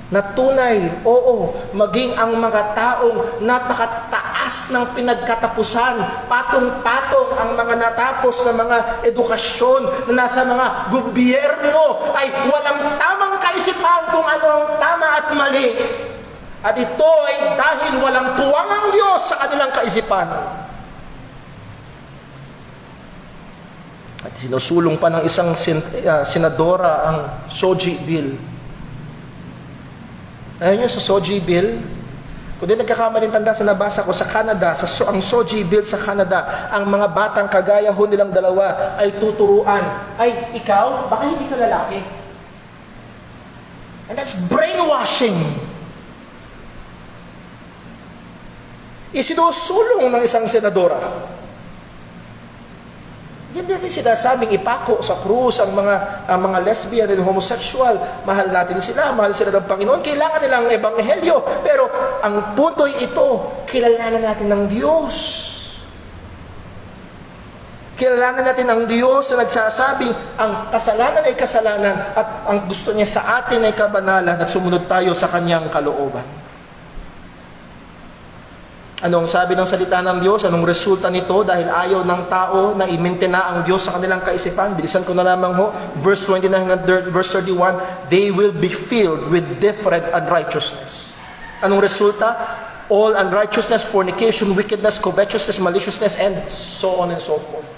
B: na tunay, oo, maging ang mga taong napakataas ng pinagkatapusan, patong-patong ang mga natapos na mga edukasyon na nasa mga gobyerno ay walang tamang kaisipan kung ano ang tama at mali. At ito ay dahil walang puwang ang Diyos sa kanilang kaisipan. At sinusulong pa ng isang senadora ang SOGI bill. Ayun nyo sa SOGI bill, kung di nagkakamaling tanda sa nabasa ko sa Canada, ang SOGI bill sa Canada, ang mga batang kagaya ho nilang dalawa ay tuturuan. Ay, ikaw, baka hindi ka lalaki. And that's brainwashing. Isinusulong ng isang senadora. Hindi natin sinasabing ipako sa krus ang mga lesbian and homosexual. Mahal natin sila, mahal sila ng Panginoon. Kailangan nilang ebanghelyo. Pero ang punto'y ito, kilalanan natin ng Diyos. Kilalanan natin ang Diyos na nagsasabing ang kasalanan ay kasalanan at ang gusto niya sa atin ay kabanalan at sumunod tayo sa kanyang kalooban. Anong sabi ng salita ng Diyos? Anong resulta nito? Dahil ayaw ng tao na i-maintain ang Diyos sa kanilang kaisipan. Bilisan ko na lamang ho. Verse 29 and verse 31, they will be filled with different unrighteousness. Anong resulta? All unrighteousness, fornication, wickedness, covetousness, maliciousness, and so on and so forth.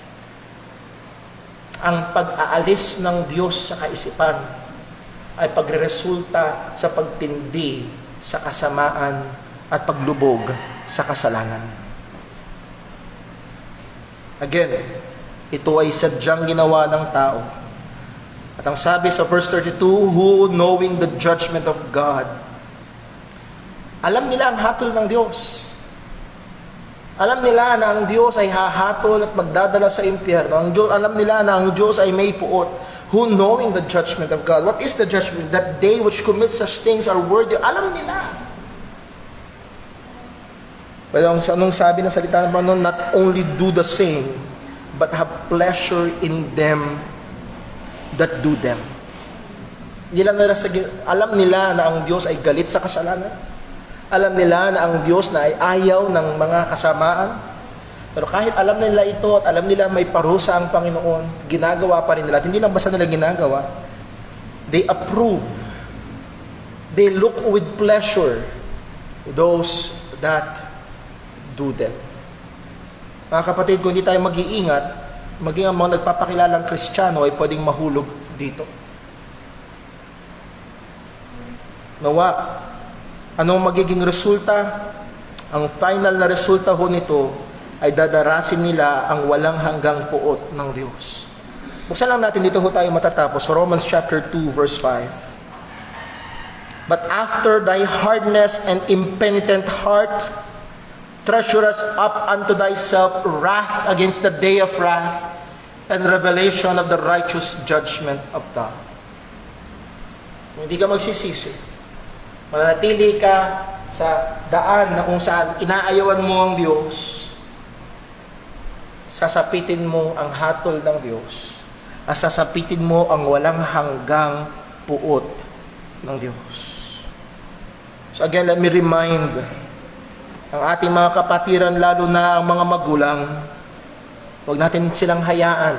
B: Ang pag-aalis ng Diyos sa kaisipan ay pagreresulta sa pagtindi sa kasamaan at paglubog sa kasalanan. Again, ito ay sadyang ginawa ng tao. At ang sabi sa verse 32, who knowing the judgment of God, alam nila ang hatol ng Diyos. Alam nila na ang Diyos ay hahatol at magdadala sa impyerno. Alam nila na ang Diyos ay may puot. Who knowing the judgment of God. What is the judgment? That they which commit such things are worthy. Alam nila. But anong sabi ng salita ng Panginoon? Not only do the same, but have pleasure in them that do them. Alam nila na ang Diyos ay galit sa kasalanan. Alam nila na ang Diyos na ay ayaw ng mga kasamaan. Pero kahit alam nila ito at alam nila may parusa ang Panginoon, ginagawa pa rin nila. At hindi lang basta nila ginagawa. They approve. They look with pleasure those that do them. Mga kapatid, kung hindi tayo mag-iingat, maging ang mga nagpapakilalang Kristiyano ay pwedeng mahulog dito. Nawa, anong magiging resulta? Ang final na resulta ho nito ay dadarasin nila ang walang hanggang puot ng Diyos. Buksan lang natin dito ho tayo matatapos. Romans chapter 2 verse 5. But after thy hardness and impenitent heart, treasure us up unto thyself wrath against the day of wrath and revelation of the righteous judgment of God. Kung hindi ka magsisisi, mananatili ka sa daan na kung saan inaayawan mo ang Diyos, sasapitin mo ang hatol ng Diyos, at sasapitin mo ang walang hanggang puot ng Diyos. So again, let me remind ang ating mga kapatiran, lalo na ang mga magulang, huwag natin silang hayaan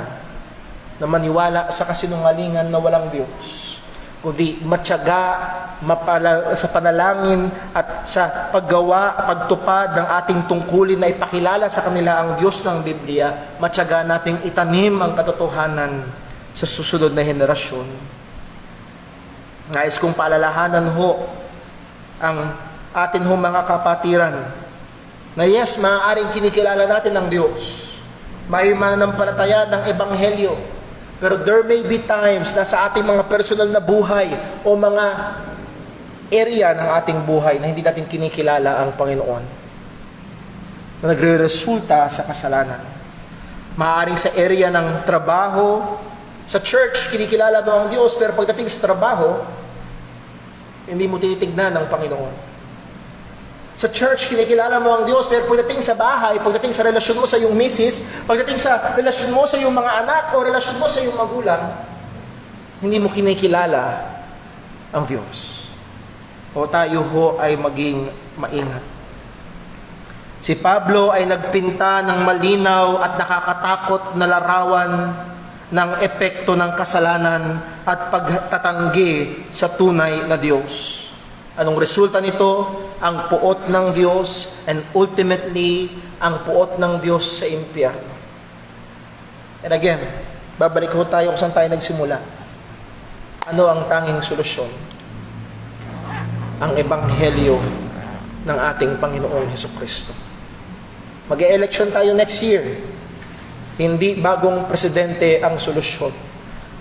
B: na maniwala sa kasinungalingan na walang Diyos, kundi matyaga sa panalangin at sa pagtupad ng ating tungkulin na ipakilala sa kanila ang Diyos ng Biblia, matyaga nating itanim ang katotohanan sa susunod na henerasyon. Nais kong paalalahanan ho ang atin ho mga kapatiran na yes, maaaring kinikilala natin ang Diyos, may mananampalataya ng Ebanghelyo, pero there may be times na sa ating mga personal na buhay o mga area ng ating buhay na hindi natin kinikilala ang Panginoon, na nagre-resulta sa kasalanan. Maaaring sa area ng trabaho, sa church, kinikilala mo ang Diyos, pero pagdating sa trabaho, hindi mo tinitignan ang Panginoon. Sa church, kinikilala mo ang Diyos, pero pagdating sa bahay, pagdating sa relasyon mo sa iyong misis, pagdating sa relasyon mo sa iyong mga anak, o relasyon mo sa iyong magulang, hindi mo kinikilala ang Diyos. O tayo ho ay maging maingat. Si Pablo ay nagpinta ng malinaw at nakakatakot na larawan ng epekto ng kasalanan at pagtatanggi sa tunay na Diyos. Anong resulta nito? Ang puot ng Diyos and ultimately, ang puot ng Diyos sa impyerno. And again, babalik ho tayo kung saan tayo nagsimula. Ano ang tanging solusyon? Ang Ebanghelyo ng ating Panginoong Hesukristo. Mag-e-election tayo next year. Hindi bagong presidente ang solusyon.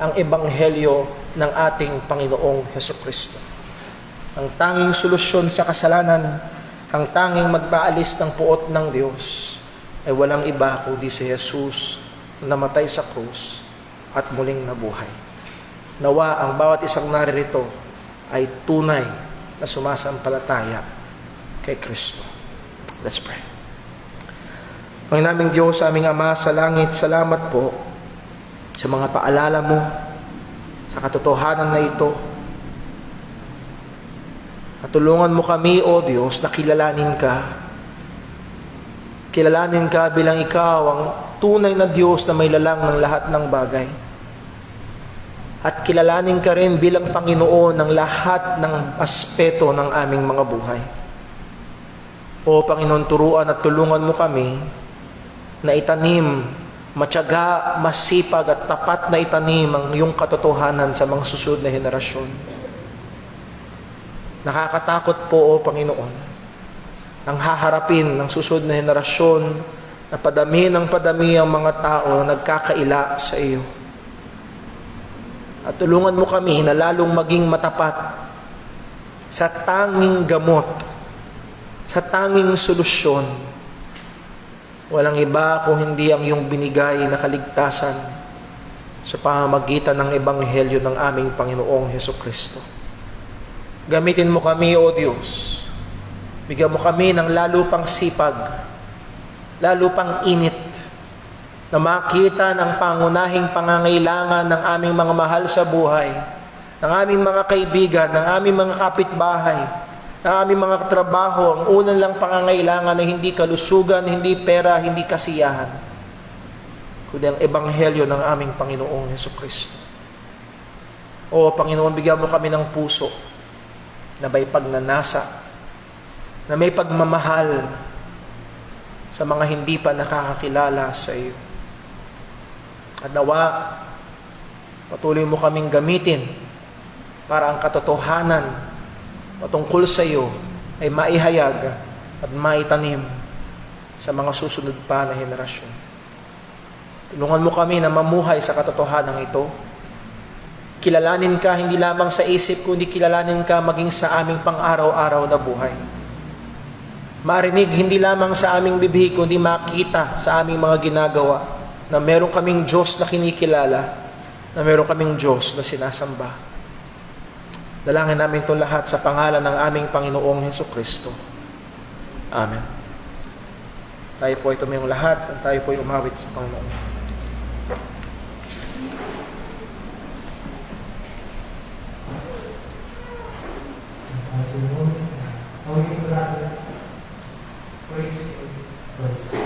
B: Ang Ebanghelyo ng ating Panginoong Hesukristo. Ang tanging solusyon sa kasalanan, ang tanging magpaalis ng puot ng Diyos, ay walang iba kundi si Jesus na namatay sa krus at muling nabuhay. Nawa ang bawat isang naririto ay tunay na sumasampalataya kay Kristo. Let's pray. Panginoon naming Diyos, aming Ama sa langit, salamat po sa mga paalala mo, sa katotohanan na ito. At tulungan mo kami, O Diyos, na kilalanin ka. Kilalanin ka bilang ikaw ang tunay na Diyos na may lalang ng lahat ng bagay. At kilalanin ka rin bilang Panginoon ng lahat ng aspeto ng aming mga buhay. O Panginoon, turuan at tulungan mo kami na itanim, matyaga, masipag at tapat na itanim ang iyong katotohanan sa mga susunod na henerasyon. Nakakatakot po, O Panginoon, ang haharapin ng susunod na henerasyon na padami ng padami ang mga tao na nagkakaila sa iyo. At tulungan mo kami na lalong maging matapat sa tanging gamot, sa tanging solusyon. Walang iba kung hindi ang iyong binigay na kaligtasan sa pamamagitan ng Ebanghelyo ng aming Panginoong Hesukristo. Gamitin mo kami, O Diyos. Bigyan mo kami ng lalo pang sipag, lalo pang init, na makita ng pangunahing pangangailangan ng aming mga mahal sa buhay, ng aming mga kaibigan, ng aming mga kapitbahay, ng aming mga trabaho. Ang unang lang pangangailangan ay hindi kalusugan, hindi pera, hindi kasiyahan, kundi ang Ebanghelyo ng aming Panginoong Hesukristo. O Panginoon, bigyan mo kami ng puso na may pagnanasa, na may pagmamahal sa mga hindi pa nakakakilala sa iyo. At nawa, patuloy mo kaming gamitin para ang katotohanan patungkol sa iyo ay maihayag at maitanim sa mga susunod pa na henerasyon. Tulungan mo kami na mamuhay sa katotohanan ito. Kilalanin ka hindi lamang sa isip, kundi kilalanin ka maging sa aming pang-araw-araw na buhay. Marinig hindi lamang sa aming bibig, kundi makita sa aming mga ginagawa na meron kaming Diyos na kinikilala, na meron kaming Diyos na sinasamba. Dalangin namin ito lahat sa pangalan ng aming Panginoong Hesukristo. Amen. Tayo po ay tumiyong lahat at tayo po ay umawit sa Panginoon.
C: Praise you. Praise you.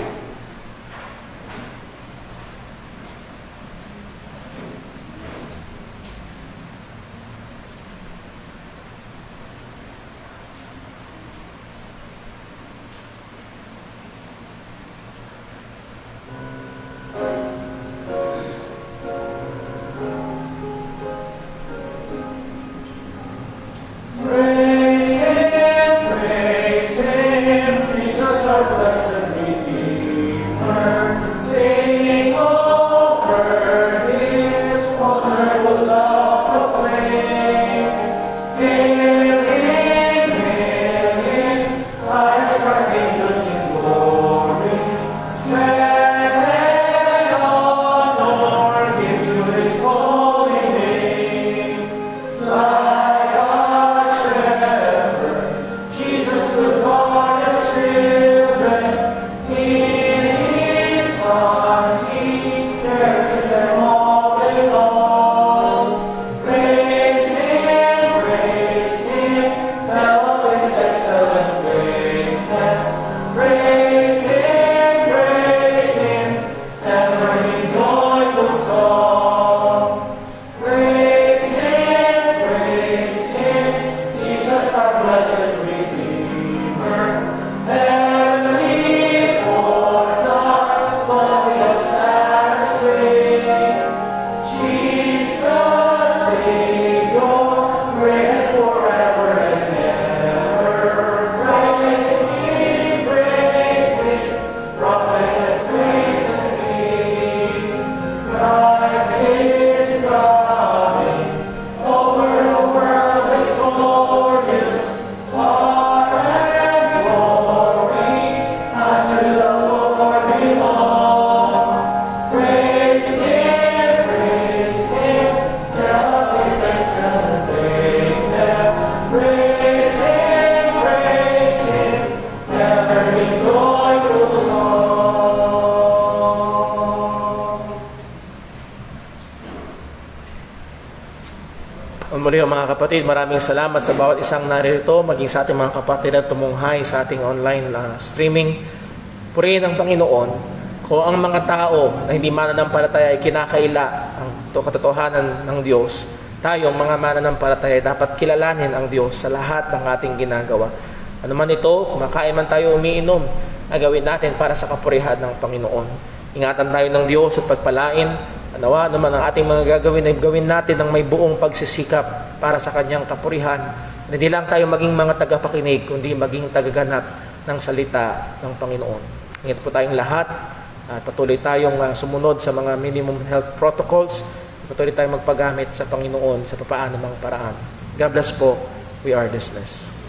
B: Muli mga kapatid, maraming salamat sa bawat isang naririto, maging sa ating mga kapatid na tumunghay sa ating online streaming. Purihin ang Panginoon kung ang mga tao na hindi mananampalataya ay kinakaila ang katotohanan ng Diyos. Tayong mga mananampalataya dapat kilalanin ang Diyos sa lahat ng ating ginagawa. Ano man ito, kumakain man tayo umiinom, na gawin natin para sa kapurihan ng Panginoon. Ingatan tayo ng Diyos at pagpalain. Nawa naman ang ating mga gagawin ay gawin natin ng may buong pagsisikap para sa Kanyang kapurihan. Hindi lang tayo maging mga tagapakinig, kundi maging tagaganap ng salita ng Panginoon. Ingat po tayong lahat at patuloy tayong sumunod sa mga minimum health protocols. Patuloy tayong magpagamit sa Panginoon sa papaano mang paraan. God bless po. We are dismissed.